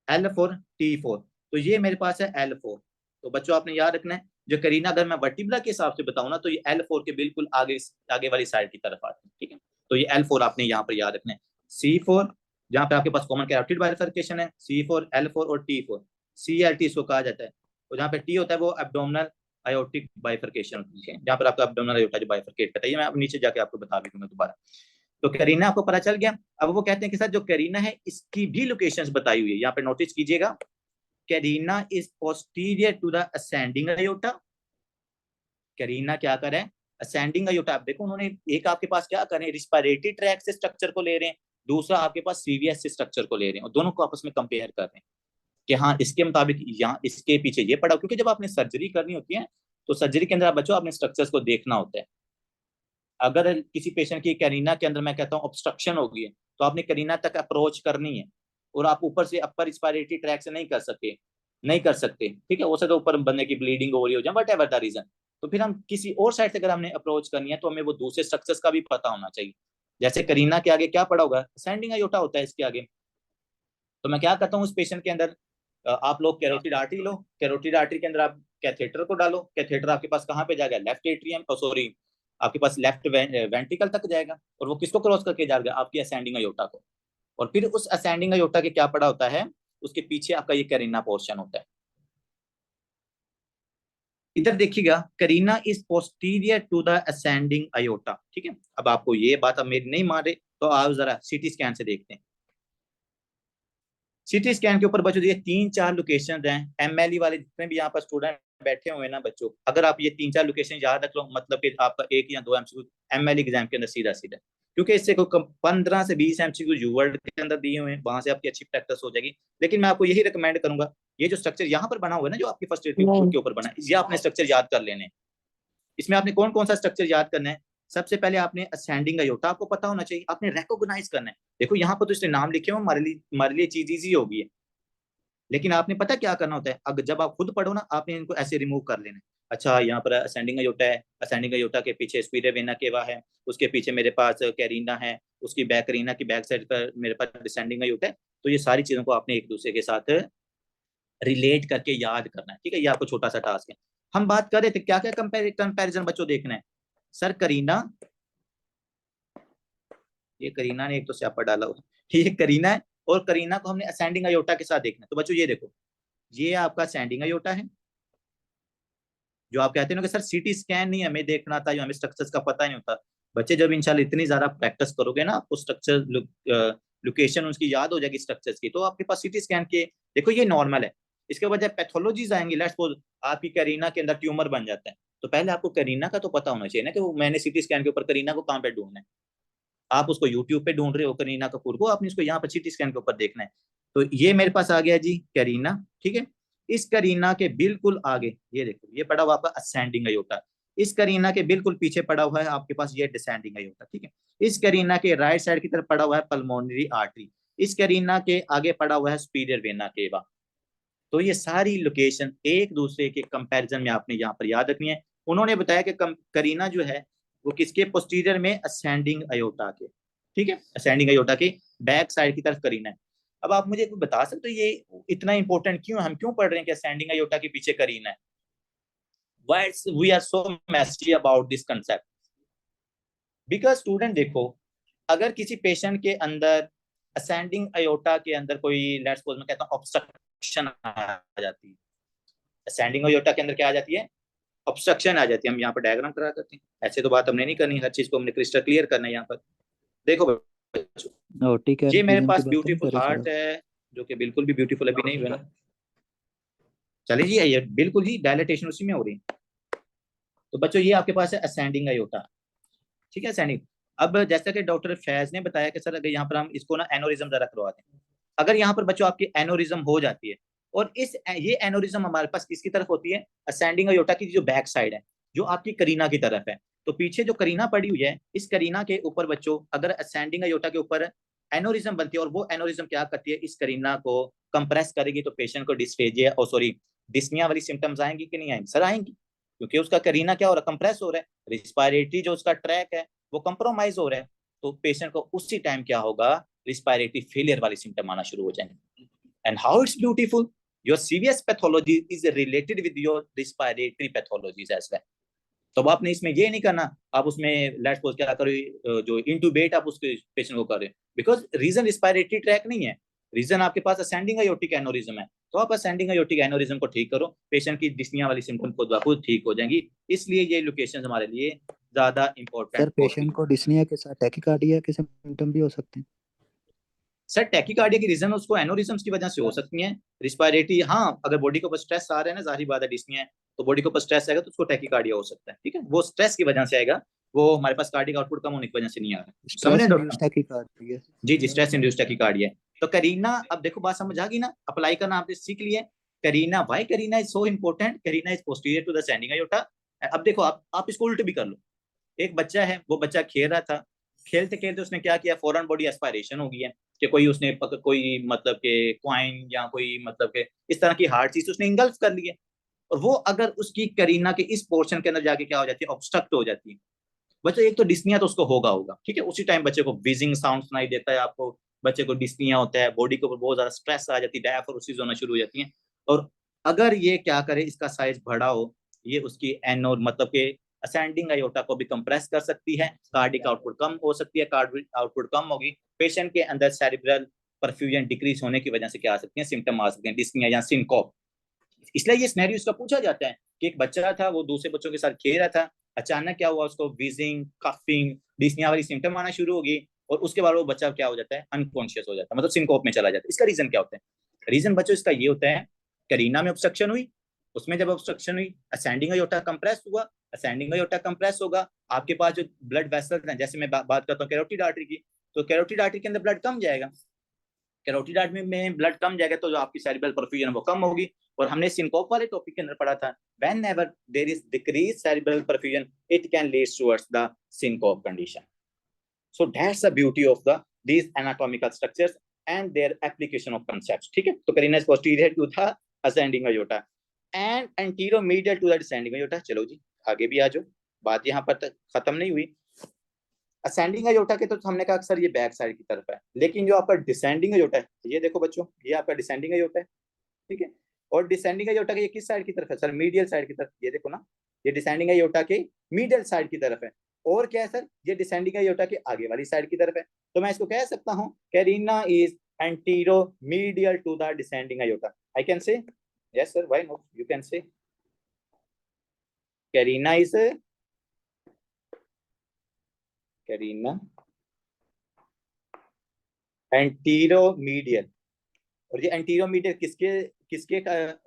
L4, T4। तो ये मेरे पास है L4। तो बच्चों आपने याद रखना है, जो करीना अगर मैं वर्टिब्रा के हिसाब से बताऊं ना, तो ये L4 के बिल्कुल आगे आगे वाली साइड की तरफ आती है, ठीक है। तो ये L4 आपने यहाँ पर याद रखना है। C4 जहाँ पे आपके पास कॉमन कैरोटिड बाइफरकेशन है, C4, L4 और T4। CLT इसको कहा जाता है। और जहाँ पे T होता है वो एब्डोमिनल आयोटिक बाइफरकेशन होती है, जहाँ पर आपका एब्डोमिनल आयोटा जो बाइफरकेट करता है। ये मैं अब नीचे जाके आपको बता भी दूंगा दोबारा। तो करीना आपको पता चल गया। अब वो कहते हैं कि सर जो करीना है इसकी भी लोकेशंस बताई हुई है, यहाँ पे नोटिस कीजिएगा। Carina is posterior to the ascending aorta. Carina क्या करें? Ascending aorta. आप देखो उन्होंने एक आपके पास क्या करें, रिस्पिरेटरी ट्रैक से स्ट्रक्चर को ले रहे हैं, दूसरा आपके पास सीवीएस से स्ट्रक्चर को ले रहे हैं, और दोनों को आपस में कंपेयर कर रहे हैं कि हाँ इसके मुताबिक यहाँ इसके पीछे ये पड़ा। क्योंकि जब आपने सर्जरी करनी होती है, तो सर्जरी के अंदर आप बच्चों अपने स्ट्रक्चर्स को देखना होता है। अगर किसी पेशेंट की करीना के अंदर मैं कहता हूँ ऑब्स्ट्रक्शन हो गई है, तो आपने करीना तक अप्रोच करनी है, और आप ऊपर से अपर रिस्पिरेटरी ट्रैक से नहीं कर सकते, ठीक है। हो सकता है ऊपर बंदे की ब्लीडिंग हो रही हो, वट एवर द रीजन। तो फिर हम किसी और साइड से अगर हमने अप्रोच करनी है, तो हमें वो दूसरे स्ट्रक्चर्स का भी पता होना चाहिए। जैसे करीना के आगे क्या पड़ा होगा? असेंडिंग अयोटा होता है इसके आगे। तो मैं क्या करता हूँ उस पेशेंट के अंदर, आप लोग कैरोटिड आर्टरी लो, कैरोटिड आर्टरी के अंदर आप कैथेटर को डालो। कैथेटर आपके पास कहाँ पे जाएगा? लेफ्ट एट्रियम, सॉरी आपके पास लेफ्ट वेंट्रिकल तक जाएगा, और वो किसको क्रॉस करके जाएगा? आपकी असेंडिंग अयोटा को। और फिर उस असेंडिंग अयोटा के क्या पड़ा होता है? उसके पीछे आपका ये करीना पोर्शन होता है। इधर देखिएगा, carina is posterior to the ascending aorta, ठीक है। अब आपको ये बात अब मेरी नहीं मान रहे, तो आप जरा सीटी स्कैन से देखते हैं। सीटी स्कैन के ऊपर बच्चों ये 3-4 लोकेशन हैं, एमएलई वाले जितने भी यहाँ पर स्टूडेंट बैठे हुए हैं ना बच्चों, अगर आप ये 3-4 लोकेशन याद रख लो, मतलब कि आपका 1 या 2 एमसीक्यू एमएलई एग्जाम के अंदर सीधा सीधा, क्योंकि इससे कोई 15 से 20 एमसीक्यू यूवर्ड के अंदर दिए हुए हैं, वहां से आपकी अच्छी प्रैक्टिस हो जाएगी। लेकिन मैं आपको यही रिकमेंड करूंगा, ये जो स्ट्रक्चर यहाँ पर बना हुआ है ना, जो आपकी फर्स्ट एड बुक के ऊपर बना है, ये आपने स्ट्रक्चर याद कर लेने। इसमें आपने कौन कौन सा स्ट्रक्चर याद करना है? सबसे पहले आपने असेंडिंग आयोटा आपको पता होना चाहिए, आपने रिकॉग्नाइज करना है। देखो यहाँ पर तो इसने नाम लिखे हो, हमारे लिए चीज इजी होगी है, लेकिन आपने पता क्या करना होता है, अगर जब आप खुद पढ़ो ना, आपने इनको ऐसे रिमूव कर लेना है। अच्छा, यहाँ पर असेंडिंग आयोटा है, असेंडिंग आयोटा के पीछे स्पीरियर वेना केवा है, उसके पीछे मेरे पास कैरीना है, उसकी बैक करीना की बैक साइड पर मेरे पास डिसेंडिंग आयोटा है। तो ये सारी चीजों को आपने एक दूसरे के साथ रिलेट करके याद करना है, ठीक है। ये आपको छोटा सा टास्क है। हम बात कर रहे थे क्या क्या कंपैरिजन बच्चों देखना है। सर करीना, ये करीना ने एक तो स्यापा डाला हुआ, ये करीना है, और करीना को हमने असेंडिंग आयोटा के साथ देखना है। तो बच्चों ये देखो, ये आपका असेंडिंग आयोटा है, जो आप कहते हैं कि सर सीटी स्कैन नहीं हमें देखना था, जो हमें स्ट्रक्चर्स का पता ही नहीं होता। बच्चे जब इंशाल्लाह इतनी ज्यादा प्रैक्टिस करोगे ना, आपको स्ट्रक्चर लोकेशन उसकी याद हो जाएगी स्ट्रक्चर्स की, तो आपके पास सीटी स्कैन के, देखो ये नॉर्मल है। इसके बाद जब पैथोलॉजीज आएंगी, लेट्स सपोज आपकी करीना के अंदर ट्यूमर बन जाता है, तो पहले आपको करीना का तो पता होना चाहिए ना, कि वो मैंने सीटी स्कैन के ऊपर करीना को कहाँ पे ढूंढना है। आप उसको यूट्यूब पे ढूंढ रहे हो करीना कपूर को, आपने इसको यहाँ पर सीटी स्कैन के ऊपर देखना है। तो ये मेरे पास आ गया जी करीना, ठीक है। इस करीना के बिल्कुल आगे ये देखो, ये पड़ा हुआ आपका असेंडिंग अयोटा। इस करीना के बिल्कुल पीछे पड़ा हुआ है आपके पास ये डिसेंडिंग अयोटा, ठीक है। इस करीना के राइट साइड की तरफ पड़ा हुआ है पल्मोनरी आर्टरी। इस करीना के आगे पड़ा हुआ है सुपीरियर वेना केवा। तो ये सारी लोकेशन एक दूसरे के कंपैरिजन में आपने यहाँ पर याद रखनी है। उन्होंने बताया कि करीना जो है वो किसके पोस्टीरियर में, असेंडिंग अयोटा के, ठीक है, असेंडिंग अयोटा के बैक साइड की तरफ करीना है। अब आप मुझे बता सकते हो ये इतना इंपॉर्टेंट क्यों, हम क्यों पढ़ रहे हैं कि असेंडिंग अयोटा के पीछे करीना है? Why we are so messy about this concept? Because student देखो, अगर किसी पेशेंट के अंदर असेंडिंग अयोटा के अंदर कोई, लेट्स सपोज मैं कहता हूँ ऑब्स्ट्रक्शन आ जाती है, असेंडिंग अयोटा के अंदर क्या आ जाती है? ऑब्स्ट्रक्शन आ जाती है। हम यहाँ पर डायग्राम करा करते हैं, ऐसे तो बात हमने नहीं करनी, हर चीज को हमने क्रिस्टल क्लियर करना है यहाँ पर। देखो बच्चों, ओटी का ये मेरे रीजन की पास बात तो नहीं ब्यूटीफुल कर रहे सर हार्ट आप? है, जो कि बिल्कुल भी ब्यूटीफुल अभी नहीं बना। चलिए जी, ये बिल्कुल ही डायलेटेशन उसी में हो रही है। तो बच्चों ये आपके पास है असेंडिंग अयोटा, ठीक है, असेंडिंग। अब जैसा कि डॉक्टर फैज ने बताया कि सर अगर यहाँ पर हम इसको ना एनोरिज्म जरा करवाते हैं, अगर यहाँ पर बच्चों आपकी एनोरिज्म हो जाती है, और ये एनोरिज्म हमारे पास किसकी तरफ होती है? असेंडिंग अयोटा की जो बैक साइड है, जो आपकी करीना की तरफ है। तो पीछे जो करीना पड़ी हुई है, इस करीना के ऊपर बच्चों अगर असेंडिंग अयोटा के ऊपर एनोरिज्म बनती है, और वो एनोरिज्म क्या करती है, इस करीना को कंप्रेस करेगी, तो पेशेंट को डिस्फेजिया और सॉरी डिस्निया वाली सिम्टम्स आएंगी कि नहीं आएंगी? सर आएंगी, क्योंकि उसका करीना क्या हो रहा है, कंप्रेस हो रहा है, रिस्पायरेटरी जो उसका ट्रैक है वो कंप्रोमाइज हो रहा है। तो पेशेंट को उसी टाइम क्या होगा, रिस्पायरेटरी फेलियर वाले सिम्टम आना शुरू हो जाएंगे। And how it's beautiful, your सीवियस pathology is related with your respiratory pathologies as well. तो अब आपने इसमें ये नहीं करना, आप उसमें लेट्स सपोज क्या करो, जो इंटूबेट आप उसके पेशेंट को कर रहे हो, बिकॉज रीजन रिस्पायरेटरी ट्रैक नहीं है, रीजन आपके पास असेंडिंग अयोर्टिक एनोरिज्म है। तो आप असेंडिंग अयोर्टिक एनोरिज्म को ठीक करो, पेशेंट की डिस्निया वाली सिम्टम खुद ब खुद ठीक हो जाएंगी। इसलिए ये लोकेशन हमारे लिए ज्यादा सर इंपॉर्टेंट होती पेशेंट है। को डिस्निया के साथ टैकीकार्डिया के सिम्टम भी हो सकते हैं? सर टैकीकार्डिया की रीजन उसको एनोरिज्म्स की वजह से हो सकती है, रिस्पायरेटरी, हाँ अगर बॉडी के ऊपर स्ट्रेस आ रहा है ना, जाहिर बात है डिस्निया है, तो बॉडी के ऊपर स्ट्रेस आएगा तो उसको टैकीकार्डिया हो सकता है, ठीक है, वो स्ट्रेस की वजह से आएगा, वो हमारे पास कार्डिक आउटपुट कम होने की वजह से नहीं आ रहा है। समझ स्ट्रेस रहे इंड्यूस्ड डॉक्टर? टैकीकार्डिया। जी जी, स्ट्रेस इंड्यूस्ड टैकीकार्डिया। तो करीना, अब देखो बात समझ आ गई ना, अप्लाई करना आपने सीख लिया। Carina, why carina is so important, carina is posterior to the ascending aorta. अब देखो आप इसको उल्ट भी कर लो। एक बच्चा है, वो बच्चा खेल रहा था, खेलते खेलते उसने क्या किया, फॉरन बॉडी एस्पायरेशन हो गई है, कि कोई उसने कोई मतलब के क्वाइन या कोई मतलब के इस तरह की हार्ड चीज उसने इंगल्फ कर ली है, और वो अगर उसकी करीना के इस पोर्शन के अंदर जाके क्या हो जाती है, ऑब्स्ट्रक्ट हो जाती है। बच्चे एक तो डिस्निया तो उसको होगा होगा, ठीक है, उसी टाइम बच्चे को विजिंग साउंड सुनाई देता है, आपको बच्चे को डिस्निया होता है, बॉडी के ऊपर बहुत ज्यादा स्ट्रेस आ जाती है, डायफोरोसिस होना शुरू हो जाती है। और अगर ये क्या करे, इसका साइज बड़ा हो, ये उसकी एनो मतलब के असेंडिंग अयोटा को भी कंप्रेस कर सकती है, कार्डिक आउटपुट कम हो सकती है, कार्डिक आउटपुट कम होगी, पेशेंट के अंदर सेरिब्रल परफ्यूजन डिक्रीज होने की वजह से क्या आ सकती है, सिम्टम आ सकते हैं डिस्निया या सिनकोप। इसलिए ये सिनेरियो इसका पूछा जाता है कि एक बच्चा था, वो दूसरे बच्चों के साथ खेल रहा था, अचानक क्या हुआ, उसको विजिंग, कफिंग, डिस्निया वाली सिम्टम आना शुरू हो गई, और उसके बाद वो बच्चा क्या हो जाता है, अनकॉन्शियस हो जाता है, मतलब सिंकोप में चला जाता है। इसका रीजन क्या होता है? रीजन बच्चों इसका ये होता है, करीना में ऑब्स्ट्रक्शन हुई, उसमें जब ऑब्स्ट्रक्शन हुई, असेंडिंग अयोर्टा कंप्रेस हुआ, असेंडिंग अयोर्टा कंप्रेस होगा, आपके पास जो ब्लड वेसल्स हैं, जैसे मैं बात करता हूँ कैरोटिड आर्टरी की, तो कैरोटिड आर्टरी के अंदर ब्लड कम जाएगा, कैरोटिड आर्टरी में ब्लड कम जाएगा तो जो आपकी सेरिब्रल परफ्यूजन वो कम होगी। और हमने सिंकोप वाले टॉपिक के अंदर पढ़ा था, whenever there is decreased cerebral perfusion it can lead towards the syncope condition. So that's the beauty of these anatomical structures and their application of concepts. ठीक है, तो carina is posterior to the ascending aorta and anteromedial to the descending aorta. चलो जी आगे भी आ जाओ, बात यहाँ पर खत्म नहीं हुई। असेंडिंग अयोर्टा के तो हमने कहा अक्सर ये बैक साइड की तरफ है, लेकिन जो आपका डिसेंडिंग अयोर्टा है, ये देखो बच्चों, ये आपका डिसेंडिंग अयोर्टा है, ठीक है। और डिसेंडिंग अयोर्टा के ये किस साइड की तरफ है सर? मीडियल साइड की तरफ। ये देखो ना, ये डिसेंडिंग अयोर्टा के मीडियल साइड की तरफ है। और क्या है सर? ये डिसेंडिंग अयोर्टा के आगे वाली साइड की तरफ है। तो मैं इसको कह सकता हूँ carina is anteromedial to the descending aorta. I can say yes sir, why not, you can say carina is carina anteromedial. और ये एंटीरोमीडियल किसके किसके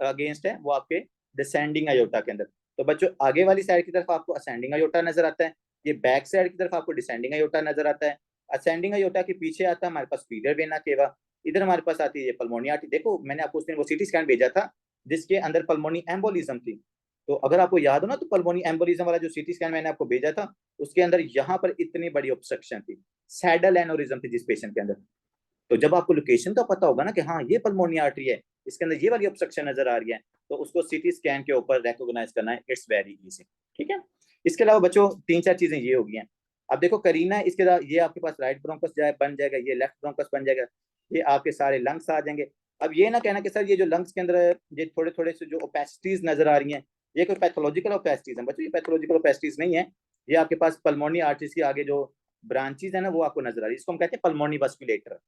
अगेंस्ट है? वो आपके डिसेंडिंग अयोर्टा के अंदर। तो बच्चों आगे वाली साइड की तरफ आपको असेंडिंग अयोर्टा नजर आता है, ये बैक साइड की तरफ आपको डिसेंडिंग अयोर्टा नजर आता है। असेंडिंग अयोर्टा के पीछे आता है हमारे पास फीडर वेना केवा, इधर हमारे पास आती है ये पल्मोनी आर्टरी। देखो मैंने आपको उस दिन वो सीटी स्कैन भेजा था जिसके अंदर पल्मोनी एम्बोलिज्म थी, तो अगर आपको याद हो ना, तो पल्मोनी एम्बोलिज्म वाला जो सीटी स्कैन मैंने आपको भेजा था उसके अंदर यहाँ पर इतनी बड़ी ऑब्स्ट्रक्शन थी, सैडल एनोरिज्म थी जिस पेशेंट के अंदर। तो जब आपको लोकेशन का पता होगा ना कि हाँ ये पल्मोनी आर्टरी है, इसके अंदर ये वाली ऑब्स्ट्रक्शन नजर आ रही है, तो उसको सीटी स्कैन के ऊपर रिकॉग्नाइज करना है, इट्स वेरी इजी। ठीक है, इसके अलावा बच्चों तीन चार चीजें ये हो गई हैं। अब देखो करीना, इसके बाद ये आपके पास राइट ब्रोंकस बन जाएगा, ये लेफ्ट ब्रोंकस बन जाएगा, ये आपके सारे लंग्स आ जाएंगे। अब ये ना कहना कि सर ये जो लंग्स के अंदर ये थोड़े थोड़े से जो ओपेसिटीज नजर आ रही हैं, ये कोई पैथोलॉजिकल ओपेसिटीज है बच्चों, ये पैथोलॉजिकल ओपेसिटीज नहीं है। ये आपके पास पल्मोनी आर्टरीज के आगे जो ब्रांचेज है ना वो आपको नजर आ रही है, इसको हम कहते हैं पल्मोनी वस्कुलेटर,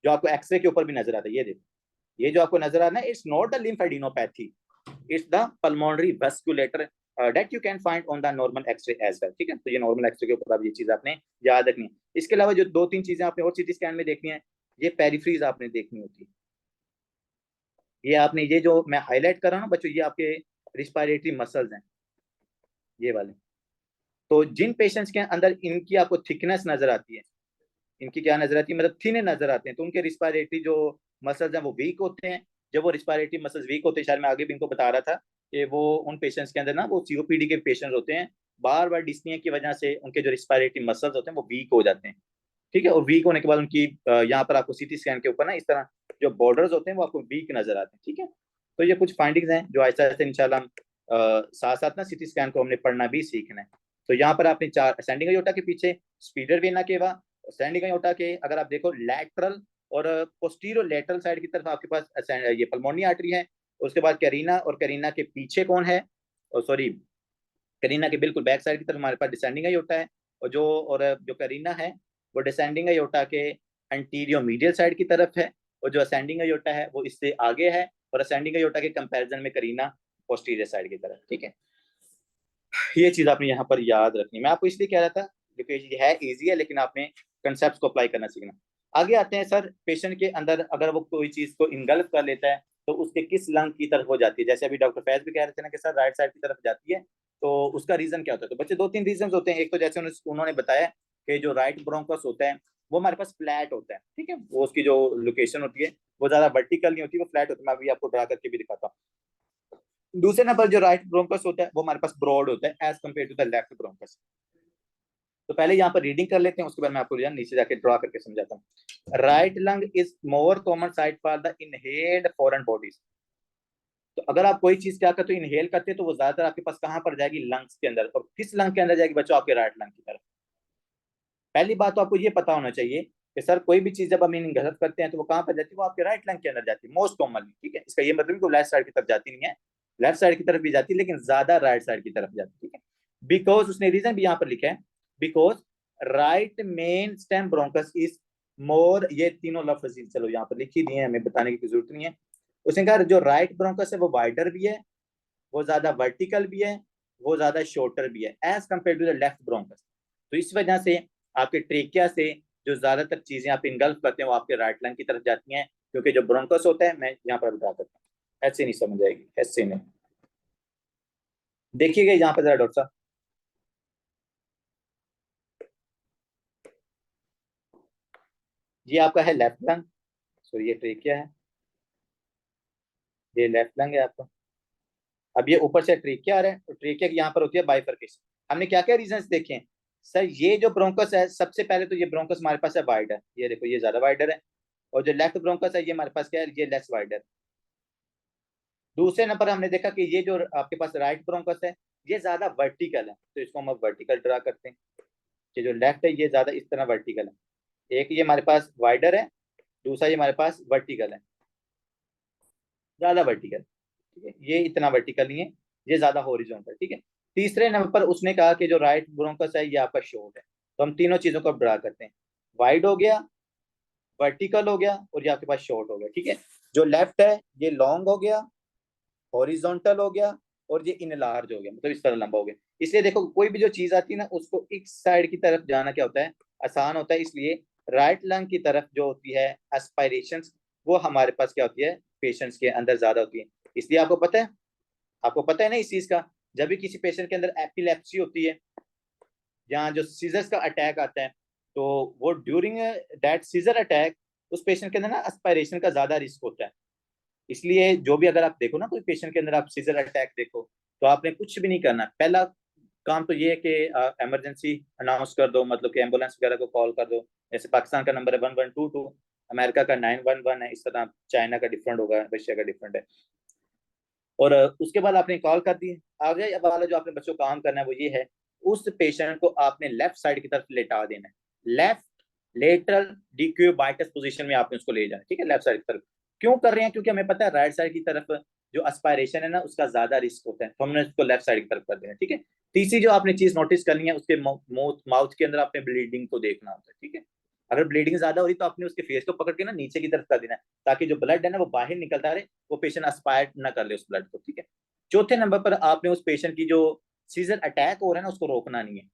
जो आपको एक्सरे के ऊपर भी नजर आता है। ये देखो, ये जो आपको नजर आ रहा है, it's not the lymphadenopathy, it's the pulmonary vasculature that you can find on the normal x-ray as well. ठीक है, तो ये नॉर्मल एक्सरे के ऊपर आप ये चीज आपने याद रखनी है। इसके अलावा जो दो तीन चीजें आपने और सीटी स्कैन में देखनी है, ये पेरिफ्रीज आपने देखनी होती है। ये आपने ये जो मैं हाईलाइट कर रहा हूँ बच्चों, ये आपके रिस्पायरेटरी मसल्स हैं ये वाले। तो जिन पेशेंट्स के अंदर इनकी आपको थिकनेस नजर आती है, इनकी क्या नजर आती है, मतलब थीने नजर आते हैं, तो उनके रिस्पायरेटरी जो मसल्स हैं वो वीक होते हैं। जब वो रिस्पायरेटरी मसल्स वीक होते हैं, शायद मैं आगे भी इनको बता रहा था कि वो उन पेशेंट्स के अंदर ना, वो सीओपीडी के पेशेंट्स होते हैं, बार बार डिस्निया की वजह से उनके जो रिस्पायरेटरी मसल्स होते हैं वो वीक हो जाते हैं। ठीक है, और वीक होने के बाद उनकी यहाँ पर आपको सीटी स्कैन के ऊपर ना इस तरह जो बॉर्डर्स होते हैं वो आपको वीक नजर आते हैं। ठीक है, तो ये कुछ फाइंडिंग्स हैं जो ऐसा ऐसे इंशाल्लाह साथ साथ ना सीटी स्कैन को हमने पढ़ना भी सीखना है। तो यहाँ पर आपने चार असेंडिंग अयोर्टा के पीछे स्पीडर वेना केवा, असेंडिंग अयोर्टा के अगर आप देखो लैटरल और पोस्टीरियर लैटरल साइड की तरफ आपके पास ये पल्मोनी आर्टरी है। उसके बाद कैरिना, और कैरिना के पीछे कौन है, सॉरी कैरिना के बिल्कुल बैक साइड की तरफ हमारे पास डिसेंडिंग अयोर्टा है। और जो कैरिना है वो डिसेंडिंग अयोर्टा के एंटीरियर मीडियल साइड की तरफ है, और जो असेंडिंग अयोर्टा है वो इससे आगे है, और असेंडिंग अयोर्टा के कंपैरिजन में कैरिना पोस्टीरियर साइड की तरफ। ठीक है, ये चीज आपने यहाँ पर याद रखनी। मैं आपको इसलिए कह रहा था क्योंकि ये है इजी है, लेकिन आपने कंसेप्ट को अप्लाई करना सीखना। आगे आते हैं सर, पेशेंट के अंदर अगर वो कोई चीज को इनगल्फ कर लेता है तो उसके किस लंग की तरफ हो जाती है, जैसे अभी डॉक्टर फैज भी कह रहे थे ना कि सर राइट साइड की तरफ जाती है, तो उसका रीजन क्या होता है? तो बच्चे दो तीन रीजन होते हैं। एक तो जैसे उन्होंने बताया कि जो राइट ब्रोंकस होता है वो हमारे पास फ्लैट होता है। ठीक है, वो उसकी जो लोकेशन होती है वो ज्यादा वर्टिकल नहीं होती, वो फ्लैट होती है। मैं अभी आपको ड्रा करके भी दिखाता हूँ। दूसरे नंबर जो राइट ब्रोंकस होता है वो हमारे पास ब्रॉड होता है as compare to the left bronchus. तो पहले यहाँ पर रीडिंग कर लेते हैं, उसके बाद मैं आपको नीचे जाके ड्रॉ करके समझाता हूँ। Right lung is more common site for the inhaled foreign bodies. तो अगर आप कोई चीज क्या करते हो, इनहेल करते हो, तो वो ज्यादातर आपके पास कहाँ पर जाएगी? लंग्स के अंदर। और किस लंग के अंदर जाएगी बच्चों? आपके राइट लंग की तरफ। पहली बात तो आपको ये पता होना चाहिए कि सर कोई भी चीज जब हम गलत करते हैं तो वो कहाँ पर जाती है? वो आपके राइट लंग के अंदर जाती है मोस्ट कॉमनली। ठीक है, इसका ये मतलब कि लेफ्ट साइड की तरफ जाती नहीं है, लेफ्ट साइड की तरफ भी जाती है लेकिन ज्यादा राइट साइड की तरफ जाती है। ठीक है, बिकॉज उसने रीजन भी यहाँ पर लिखा है, because right main stem bronchus is more, ये तीनों लफ्ज चलो यहाँ पर लिखी दिए हैं, हमें बताने की जरूरत नहीं है। उसने कहा जो राइट ब्रोंकस है वो वाइडर भी है, वो ज्यादा वर्टिकल भी है, वो ज्यादा शॉर्टर भी है as compare to the left bronchus. तो इस वजह से आपके ट्रेकिया से जो ज्यादातर चीजें आप इनगल्फ करते हैं वो आपके राइट लंग की तरफ जाती हैं, क्योंकि जो ब्रोंकस होता है, मैं यहाँ पर बता करता हूँ, ऐसे नहीं समझ आएगी, ऐसे नहीं। देखिएगा यहाँ पर जरा डॉक्टर साहब, ये आपका है लेफ्ट लंग, सॉरी ये ट्रेकिया है, ये लेफ्ट लंग है आपका। अब ये ऊपर से ट्रेकिया आ रहा है, तो ट्रेकिया की यहाँ पर होती है बाइफरकेशन। हमने क्या क्या रीजंस देखे हैं सर? ये जो ब्रोंकस है, सबसे पहले तो ये ब्रोंकस हमारे पास है वाइड है, ये देखो ये ज्यादा वाइडर है। और जो लेफ्ट ब्रोंकस है ये हमारे पास क्या है, ये लेस वाइडर। दूसरे नंबर हमने देखा कि ये जो आपके पास राइट ब्रोंकस है, ये ज्यादा वर्टिकल है, तो इसको हम वर्टिकल ड्रा करते हैं कि जो लेफ्ट है ये ज्यादा इस तरह वर्टिकल है। एक ये हमारे पास वाइडर है, दूसरा ये हमारे पास वर्टिकल है, ज्यादा वर्टिकल, ठीक है, ये इतना वर्टिकल नहीं है, ये ज्यादा हॉरिजॉन्टल, ठीक है। तीसरे नंबर पर उसने कहा कि जो राइट ब्रोंकस है ये आपका शॉर्ट है, तो हम तीनों चीजों को ड्रा करते हैं, वाइड हो गया, वर्टिकल हो गया, और ये आपके पास शॉर्ट हो गया, ठीक है। जो लेफ्ट है ये लॉन्ग हो गया, हॉरिजॉन्टल हो गया, और ये इनलार्ज हो गया, मतलब इस तरह लंबा हो गया। इसलिए देखो कोई भी जो चीज आती है ना, उसको एक साइड की तरफ जाना क्या होता है, आसान होता है। इसलिए राइट लंग की तरफ जो होती है एस्पायरेशन, वो हमारे पास क्या होती है, पेशेंट्स के अंदर ज्यादा होती है। इसलिए आपको पता है, आपको पता है ना इस चीज का, जब भी किसी पेशेंट के अंदर एपिलेप्सी होती है, जहाँ जो सीजर्स का अटैक आता है, तो वो ड्यूरिंग दैट सीजर अटैक उस पेशेंट के अंदर ना एस्पायरेशन का ज्यादा रिस्क होता है। इसलिए जो भी अगर आप देखो ना कोई पेशेंट के अंदर आप सीजर अटैक देखो, तो आपने कुछ भी नहीं करना, पहला काम तो ये है कि इमरजेंसी अनाउंस कर दो, मतलब कि एम्बुलेंस वगैरह को कॉल कर दो। जैसे पाकिस्तान का नंबर है 1122, अमेरिका का 911 है, इस तरह चाइना का डिफरेंट होगा, रशिया का डिफरेंट है। और उसके बाद आपने कॉल कर दी। आगे वाला जो आपने बच्चों को काम करना है वो ये है, उस पेशेंट को आपने लेफ्ट साइड की तरफ लेटा देना है, लेफ्ट लेटरल डिक्यूबाइटस पोजीशन में आपने उसको ले जाना है, ठीक है, लेफ्ट साइड की तरफ। क्यों कर रहे हैं? क्योंकि हमें पता है राइट साइड की तरफ जो एस्पायरेशन है ना, उसका ज्यादा रिस्क होता है, तो हमने उसको लेफ्ट साइड की तरफ कर देना है, ठीक है। तीसरी जो आपने चीज नोटिस करनी है, उसके माउथ के अंदर आपने ब्लीडिंग को देखना होता है, ठीक है। अगर ब्लीडिंग ज्यादा हो रही तो आपने उसके फेस को पकड़ के ना नीचे की तरफ कर देना है, ताकि जो ब्लड है ना वो बाहर निकलता रहे, वो पेशेंट एस्पायर ना कर ले उस ब्लड को, ठीक है। चौथे नंबर पर आपने उस पेशेंट की जो सीजर अटैक हो रहा है ना, उसको रोकना नहीं है।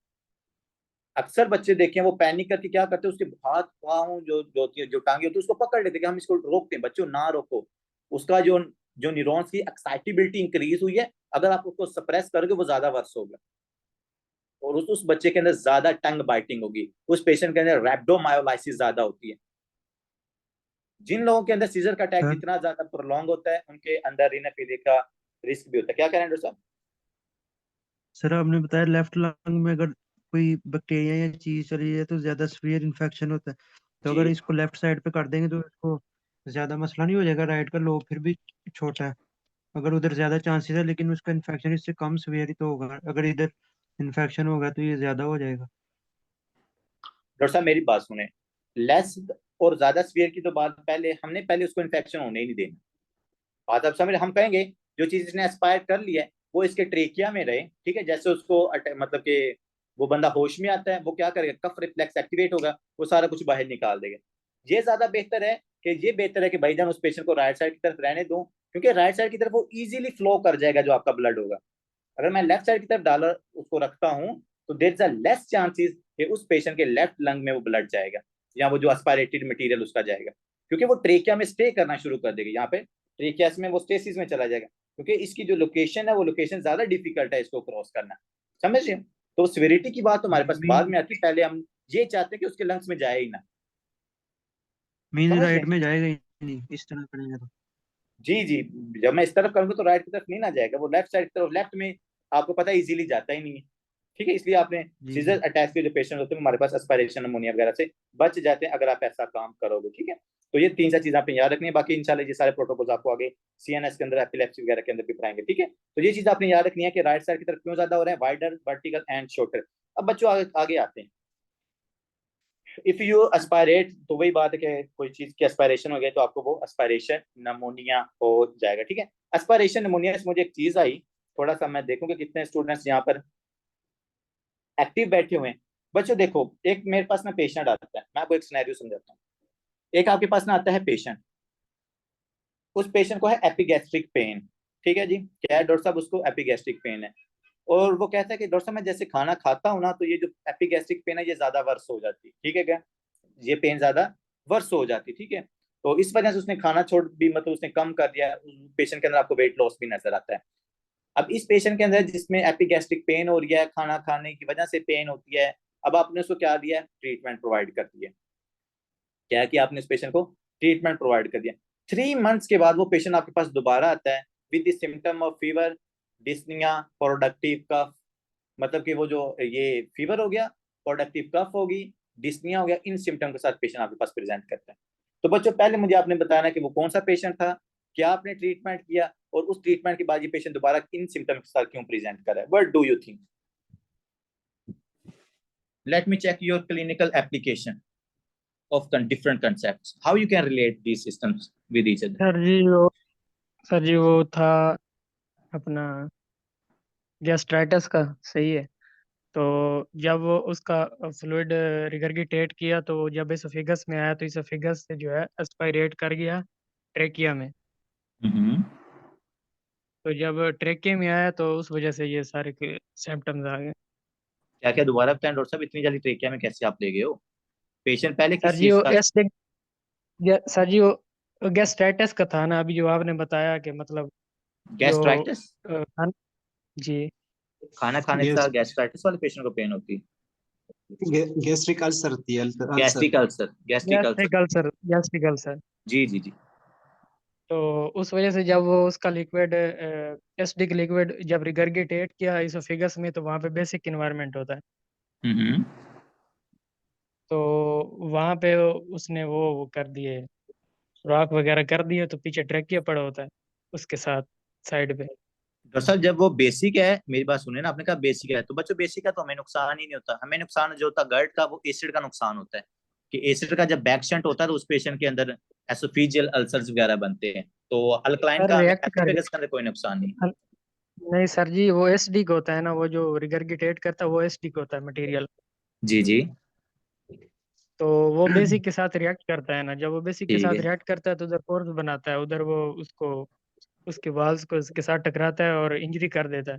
अक्सर बच्चे देखे हैं वो पैनिक करके क्या करते हैं, उसके हाथ पाँव जो टांगे होती है उसको पकड़ लेते हैं कि हम इसको रोकते हैं। बच्चों ना रोको, उसका जो जो न्यूरॉन्स की एक्साइटेबिलिटी इंक्रीज हुई है, अगर आप उसको सप्रेस करोगे वो ज्यादा वर्स होगा, और उस बच्चे के अंदर ज्यादा टंग बाइटिंग होगी, उस पेशेंट के अंदर रैप्डोमायोलाइसिस ज्यादा होती है। जिन लोगों के अंदर सीजर का अटैक सर जितना ज्यादा प्रोलॉन्ग होता है, उनके अंदर रीना का रिस्क भी होता है। क्या कह रहे हैं डॉक्टर साहब? सर आपने बताया लेफ्ट लंग में अगर कोई बैक्टीरिया या चीज चली जाए तो ज्यादा सीवियर इन्फेक्शन होता है, तो जी, अगर इसको लेफ्ट साइड पे कर देंगे तो इसको ज्यादा मसला नहीं हो जाएगा? राइट का लोब फिर भी छोटा है, अगर उधर ज्यादा चांसेस है लेकिन उसका इन्फेक्शन इससे कम सीवियर ही तो होगा, अगर इधर इन्फेक्शन होगा तो ये ज्यादा हो जाएगा। डॉक्टर साहब मेरी बात सुने, लेस और ज्यादा सीवियर की तो बात पहले, हमने पहले उसको इन्फेक्शन होने ही नहीं देना। बात आप समझ, हम कहेंगे जो चीज इसने एक्सपायर कर लिया है वो इसके ट्रेकिया में रहे, ठीक है। जैसे उसको मतलब कि वो बंदा होश में आता है, वो क्या करेगा, कफ रिफ्लेक्स एक्टिवेट होगा, वो सारा कुछ बाहर निकाल देगा। ये ज्यादा बेहतर है कि ये बेहतर है कि भाईजान उस पेशेंट को राइट साइड की तरफ रहने दो, क्योंकि राइट साइड की तरफ वो इजीली फ्लो कर जाएगा जो आपका ब्लड होगा। अगर मैं लेफ्ट साइड की तरफ डालर उसको रखता हूँ, तो there is a less chances कि उस पेशेंट के लेफ्ट लंग में वो ब्लड जाएगा, या वो जो एस्पायरेटेड मटेरियल उसका जाएगा, क्योंकि वो ट्रेकिया में स्टे करना शुरू कर देगी। यहाँ पे ट्रेकिया में वो स्टेसिस में चला जाएगा, क्योंकि इसकी जो लोकेशन है वो लोकेशन ज्यादा डिफिकल्ट है इसको क्रॉस करना, समझ रहे हो? तो सिविरिटी की बात तो हमारे पास मीन बाद में आती है, पहले हम ये चाहते हैं कि उसके लंग्स में जाए ही ना, मीन समझ रहे राइट हैं? में जाएगा ही नहीं इस तरह करेंगे तो। जी जी, जब मैं इस तरफ करूंगा तो राइट की तरफ नहीं ना जाएगा, वो लेफ्ट साइड की तरफ, लेफ्ट में आपको पता है इजीली जाता ही नहीं है, ठीक है। इसलिए आपने जी सीजर जी। अटैक के जो पेशेंट होते हैं हमारे पास एस्पायरेशन अमोनिया वगैरह से बच जाते हैं, अगर आप ऐसा काम करोगे, ठीक है। तो ये तीन चार चीजें आपने याद रखनी है, बाकी इंशाल्लाह ये सारे प्रोटोकॉल आपको आगे सीएनएस के अंदर एपिलेप्सी वगैरह के अंदर भी पढ़ाएंगे, ठीक है। तो ये चीज आपने याद रखनी है कि राइट साइड की तरफ क्यों ज्यादा हो रहा है, वाइडर वर्टिकल एंड शॉर्टर। अब बच्चों आगे आते हैं, इफ यू एस्पायरेट, तो वही बात है कि कोई चीज की एस्पायरेशन हो गई तो आपको वो एस्पायरेशन नमोनिया हो जाएगा, ठीक है। एस्पायरेशन नमोनिया से मुझे एक चीज आई, थोड़ा सा मैं देखूंगा कितने स्टूडेंट्स यहाँ पर एक्टिव बैठे हुए हैं। बच्चों देखो, एक मेरे पास ना पेशेंट आता है, मैं आपको एक सिनेरियो समझाता हूँ। एक आपके पास ना आता है पेशेंट, उस पेशेंट को है एपिगैस्ट्रिक पेन, ठीक है जी, क्या है डॉक्टर साहब, उसको एपिगैस्ट्रिक पेन है। और वो कहता है कि डॉक्टर साहब मैं जैसे खाना खाता हूँ ना, तो ये जो एपिगैस्ट्रिक पेन है ये ज्यादा वर्स हो जाती है, ठीक है क्या। ये पेन ज्यादा वर्स हो जाती, ठीक है। तो इस वजह से उसने खाना छोड़ भी, मतलब उसने कम कर दिया, पेशेंट के अंदर आपको वेट लॉस भी नजर आता है। अब इस पेशेंट के अंदर जिसमें एपिगैस्ट्रिक पेन हो रही है, खाना खाने की वजह से पेन होती है, अब आपने उसको क्या दिया, ट्रीटमेंट प्रोवाइड कर दिया। क्या कि आपने इस पेशेंट को ट्रीटमेंट प्रोवाइड कर दिया। 3 मंथ्स के बाद वो पेशेंट आपके पास दोबारा आता है with the symptom of fever, dyspnoea, productive cough, मतलब कि वो जो ये फीवर हो गया, प्रोडक्टिव कफ होगी, डिस्निया हो गया, इन सिम्टम के साथ पेशेंट आपके पास प्रेजेंट करता है। तो बच्चों पहले मुझे आपने बताना कि वो कौन सा पेशेंट था, क्या आपने ट्रीटमेंट किया, और उस ट्रीटमेंट के बाद ये पेशेंट दोबारा इन सिम्टम के साथ क्यों प्रेजेंट कर रहा है। What do you think? Let me check your clinical application of different concepts. How you can relate these systems with each other? Sir ji वो था अपना गैस्ट्राइटिस का, सही है। तो जब वो उसका फ्लूइड रिगर्गिटेट किया तो जब इसोफेगस में आया तो इसोफेगस से जो है एस्पायरेट कर गया ट्रेकिया में। हम्म। तो जब ट्रेकिया में आया तो उस वजह से ये सारे सिम्टम्स आ गए। क्या क्या दोबारा बताएं डॉक्टर साहब, इतनी जल्दी ट्रेकिया में कैसे आप ले गए हो? पेशेंट पहले सर किस जी चीज वो का? सर जी वो गैस्ट्राइटिस का था ना, अभी जो आपने बताया कि मतलब जो गैस्ट्राइटिस? जी खाना खाने के गैस साथ गैस्ट्राइटिस वाले पेशेंट को पेन होती है? गैस्ट्रिक अल्सर होती है, ulcer. Gastric ulcer, gastric ulcer. Gastric ulcer. जी जी जी। तो उस वजह से जब वो उसका लिक्विड एसिडिक लिक्विड जब रिगर्गिटेट किया इसोफेगस में तो वहाँ पे बेसिक इन्वायरमेंट होता है। हम्म। तो वहाँ पे उसने वो कर दिए, सुराख वगैरह कर दिए, तो पीछे ट्रैकिया पड़ा होता है उसके साथ साइड पे। डॉक्टर साहब जब वो बेसिक है, मेरी बात सुनिए ना, आपने कहा बेसिक है, तो बच्चों बेसिक है तो हमें नुकसान ही नहीं होता। हमें नुकसान जो होता है गर्ट का, वो एसिड का नुकसान होता है, कि एसिड का जब बैकशंट होता है तो उस पेशेंट के अंदर एसोफेजियल अल्सर्स वगैरह बनते हैं। तो अल्कलाइन सर का हमें रिएक्ट कर एस्ophagus के अंदर कोई नुकसान नहीं। नहीं सर जी, वो एसिडिक होता है ना, वो जो रिगर्गिटेट करता है वो एसिडिक होता है मटेरियल। जी जी। तो वो बेसिक के साथ रिएक्ट करता है ना, जब वो बेसिक के ठीक साथ है। रिएक्ट करता है तो उधर फोर्स बनाता है, उधर वो उसको उसके वाल्स को उसके साथ टकराता है और इंजरी कर देता है।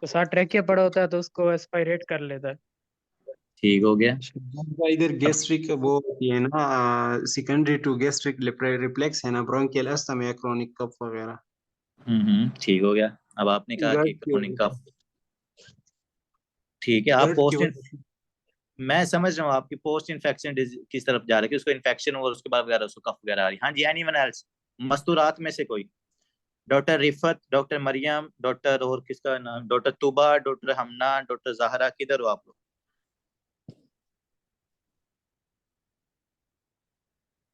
तो साथ ट्रैकिया पड़ा होता है तो उसको एस्पायरेट कर लेता है। ठीक हो गया। का इधर गैस्ट्रिक वो होती है ना, सेकेंडरी टू गैस्ट्रिक रिफ्लेक्स है ना, ब्रोंकियल अस्थमा या क्रोनिक कफ वगैरह। ठीक हो गया। अब आपने कहा कि गर्ट की क्रोनिक वजह कफ, ठीक है। से, आप गर्ट की पोस्ट, वजह से। मैं समझ रहा हूँ आपकी पोस्ट इन्फेक्शन किस तरफ जा रही है, कि उसको इन्फेक्शन और उसके बाद वगैरह उसको कफ वगैरह आ रही है। हाँ जी, एनीवन एल्स? मस्तूरात में से कोई? Doctor Rifat, doctor Mariam, doctor और किसका नाम, doctor Tuba, doctor Hamna, doctor Zahra, किधर हो आप लोग?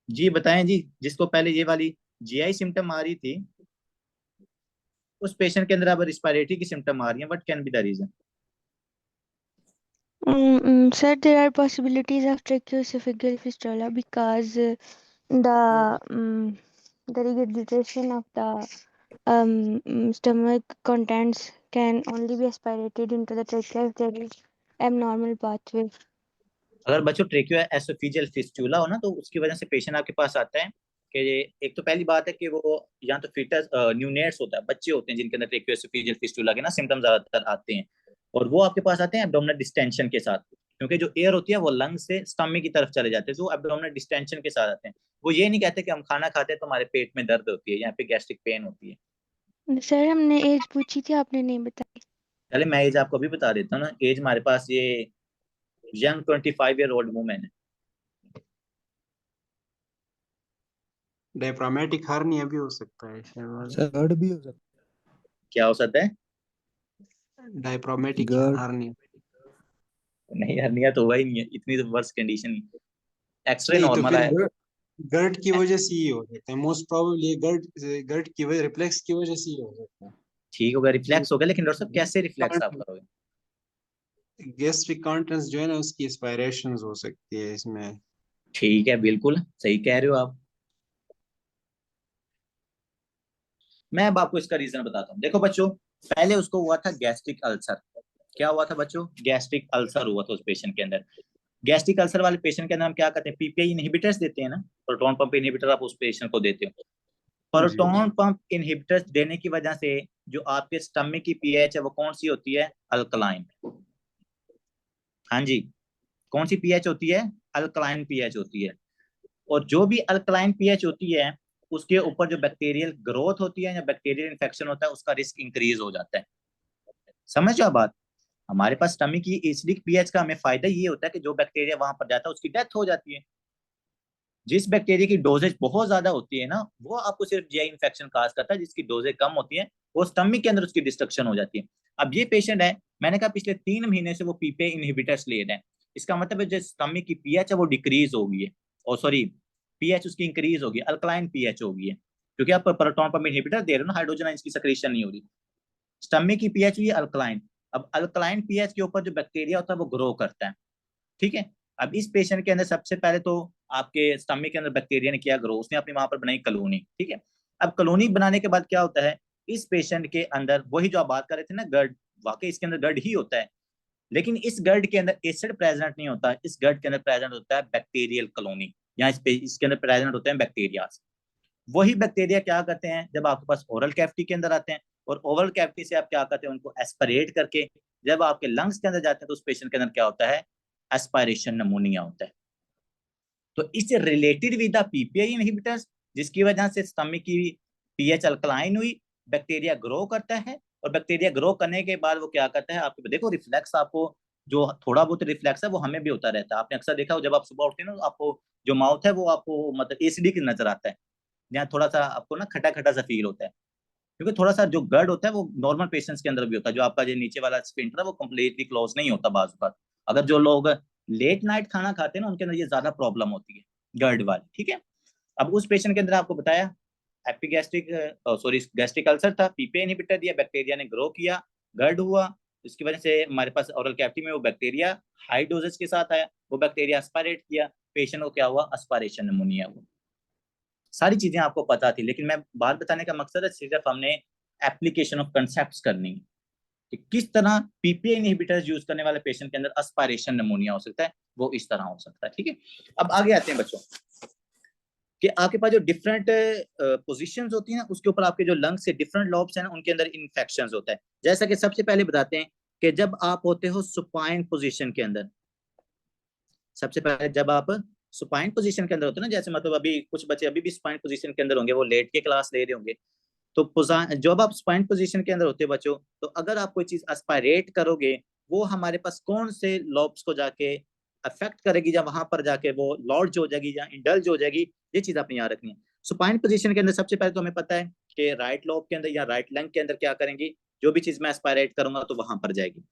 जी बताएं जी, जिसको पहले ये वाली जीआई सिम्टम आ रही थी, उस पेशेंट के अंदर अब रिस्पायरेटरी की सिम्टम आ रही है, what can be the reason? Sir, there are possibilities of tracheoesophageal fistula because the regurgitation of the stomach contents can only be aspirated into the trachea if there is abnormal pathway. अगर बच्चों ट्रेकियो एसोफिजियल fistula हो ना, तो उसकी वजह से patient आपके पास आता है कि एक तो पहली बात है कि वो या तो फिटस न्यूनेट्स होता है, बच्चे होते हैं जिनके अंदर ट्रेकियो एसोफिजियल फिस्टुला के ना सिम्टम्स ज्यादातर आते हैं, और वो आपके पास आते हैं एब्डोमिनल डिस्टेंशन के साथ, क्योंकि जो एयर होती है वो लंग से स्टमक की तरफ चले जाते हैं, तो एब्डोमिनल डिस्टेंशन के साथ आते हैं। वो ये नहीं कहते कि हम खाना खाते हैं तो हमारे पेट में दर्द होती है, यहाँ पे गैस्ट्रिक पेन होती है। सर हमने एज पूछी थी, आपने नहीं बताई। चले मैं एज आपको भी बता देता हूँ ना। एज हमारे पास ये यंग 25-year-old वुमेन है। डायफ्रामेटिक हार्निया भी हो सकता है शायद। सर गर्ड भी हो सकता क्या हो सकता है? डायफ्रामेटिक गर्ड। हार्निया। नहीं, हर्निया तो हुआ ही नहीं है, इतनी तो वर्स्ट कंडीशन, एक्सरे नहीं तो नॉर्मल फिर है। गर्ट की वजह से ये हो सकता है, मोस्ट प्रोबेबली गर्ट गर्ट की वजह, रिफ्लेक्स की वजह से ये हो सकता है। ठीक हो गया, रिफ्लेक्स हो गया, लेकिन डॉक्टर साहब कैसे रिफ्लेक्स आप करोगे? गैस्ट्रिक कंटेंट्स जो है ना, उसकी एस्पायरेशंस हो सकती है इसमें। ठीक है, बिल्कुल सही कह रहे हो आप। मैं अब आपको इसका रीजन बताता हूँ। देखो बच्चों, पहले उसको हुआ था गैस्ट्रिक अल्सर। क्या हुआ था बच्चों? गैस्ट्रिक अल्सर हुआ था उस पेशेंट के अंदर। गैस्ट्रिक अल्सर वाले पेशेंट के अंदर हम क्या करते हैं, पीपीआई इनहिबिटर्स देते हैं ना, प्रोटॉन पंप इनहिबिटर आप उस पेशेंट को देते हो। जी प्रोटॉन पंप इनहिबिटर्स देने की वजह से जो आपके स्टमक की पीएच है वो कौन सी होती है? अल्कलाइन। हाँ जी। कौन सी पीएच होती है? अल्कलाइन पीएच होती है। और जो भी अल्कलाइन पीएच होती है उसके ऊपर जो बैक्टीरियल ग्रोथ होती है या बैक्टीरियल इन्फेक्शन होता है उसका रिस्क इंक्रीज हो जाता है। समझ जाओ बात। हमारे पास स्टमक की एसिडिक पीएच का हमें फायदा ये होता है कि जो बैक्टीरिया वहां पर जाता है उसकी डेथ हो जाती है। जिस बैक्टीरिया की डोजेज बहुत ज्यादा होती है ना वो आपको सिर्फ जीआई इन्फेक्शन काज करता है, जिसकी डोजेज कम होती है वो स्टमक के अंदर उसकी डिस्ट्रक्शन हो जाती है। अब ये पेशेंट है, मैंने कहा पिछले 3 महीने से वो पीपे इनहिबिटर्स ले रहे हैं, इसका मतलब है जो स्टमक की पीएच है वो डिक्रीज हो गई है, और सॉरी पीएच उसकी इंक्रीज होगी, अल्कलाइन पीएच हो गई है, क्योंकि आप प्रोटॉन पंप इनहिबिटर दे रहे हो ना, हाइड्रोजन आयंस की सेक्रेशन नहीं हो रही। स्टमक की पीएच हुई अल्कलाइन। अब अल्कलाइन पीएच के ऊपर जो बैक्टीरिया होता है वो ग्रो करता है, ठीक है। अब इस पेशेंट के अंदर सबसे पहले तो आपके स्टमक के अंदर बैक्टीरिया ने किया ग्रो, उसने अपनी वहां पर बनाई कॉलोनी, ठीक है। अब कॉलोनी बनाने के बाद क्या होता है, इस पेशेंट के अंदर वही जो आप बात कर रहे थे ना गर्ड, वाकई इसके अंदर गर्ड ही होता है, लेकिन इस गर्ड के अंदर एसिड प्रेजेंट नहीं होता, इस गर्ड के अंदर प्रेजेंट होता है बैक्टीरियल कॉलोनी, या इसके अंदर प्रेजेंट होते हैं बैक्टीरिया। वही बैक्टीरिया क्या करते हैं जब आपके पास ओरल कैविटी के अंदर आते हैं, और ओरल कैविटी से आप क्या करते हैं उनको एस्पिरेट करके जब आपके लंग्स के अंदर जाते हैं तो उस पेशेंट के अंदर क्या होता है, एस्पायरेशन नमोनिया होता है। तो इससे related with the PPI inhibitors, जिसकी वजह से स्टमक की पीएच अल्कलाइन हुई, बैक्टीरिया ग्रो करता है, और बैक्टीरिया ग्रो करने के बाद वो क्या करता है, आपको देखो रिफ्लेक्स, आपको जो थोड़ा बहुत रिफ्लेक्स है वो हमें भी होता रहता है। आपने अक्सर देखा हो जब आप सुबह उठते हैं ना तो आपको जो माउथ है वो आपको मतलब एसिडिक नजर आता है, जहाँ थोड़ा सा आपको ना खटा खटा सा फील होता है, क्योंकि थोड़ा सा जो गर्ड होता है वो नॉर्मल पेशेंट्स के अंदर भी होता है, जो आपका जो नीचे वाला स्फिंक्टर है वो कंप्लीटली क्लोज नहीं होता बाजू का। अगर जो लोग लेट नाइट खाना खाते हैं ना उनके अंदर ये ज्यादा प्रॉब्लम होती है गर्ड वाली, ठीक है। अब उस पेशेंट के अंदर आपको बताया एपिगैस्ट्रिक सॉरी गैस्ट्रिक अल्सर था, पीपे इनहिबिटर दिया, बैक्टीरिया ने ग्रो किया, गर्ड हुआ, इसकी वजह से हमारे पास ओरल कैविटी में वो बैक्टीरिया हाई डोजेस के साथ आया, वो बैक्टीरिया एस्पायरेट किया, पेशेंट को क्या हुआ, एस्पायरेशन निमोनिया हुआ। सारी चीजें आपको पता थी, लेकिन मैं बात बताने का मकसद है सिर्फ हमने एप्लीकेशन ऑफ कंसेप्ट करनी है कि किस तरह पीपीआई इनहिबिटर्स यूज करने वाले पेशेंट के अंदर एस्पायरेशन निमोनिया हो सकता है, वो इस तरह हो सकता है, ठीक है। अब आगे आते हैं बच्चों कि आपके पास जो डिफरेंट पोजीशंस होती हैं ना उसके ऊपर आपके जो लंग्स से डिफरेंट लॉब्स हैं ना उनके अंदर इन्फेक्शंस होता है। जैसा कि सबसे पहले बताते हैं कि जब आप होते हो सुपाइन पोजीशन के अंदर, सबसे पहले जब आप सुपाइन पोजीशन के अंदर होते हैं ना, जैसे मतलब अभी कुछ बच्चे अभी भी सुपाइन पोजीशन के अंदर होंगे, वो लेट के क्लास ले रहे होंगे, तो जब आप स्पाइन पोजीशन के अंदर होते हैं बच्चों, तो अगर आप कोई चीज एस्पायरेट करोगे वो हमारे पास कौन से लॉब्स को जाके अफेक्ट करेगी, या वहां पर जाके वो लॉर्ज हो जाएगी या इंडल्ज हो जाएगी, ये चीज आपने याद रखनी है। सुपाइन पोजीशन के अंदर सबसे पहले तो हमें पता है कि राइट लॉब के अंदर या राइट लंग के अंदर क्या करेंगी, जो भी चीज मैं एस्पायरेट करूंगा तो वहां पर जाएगी।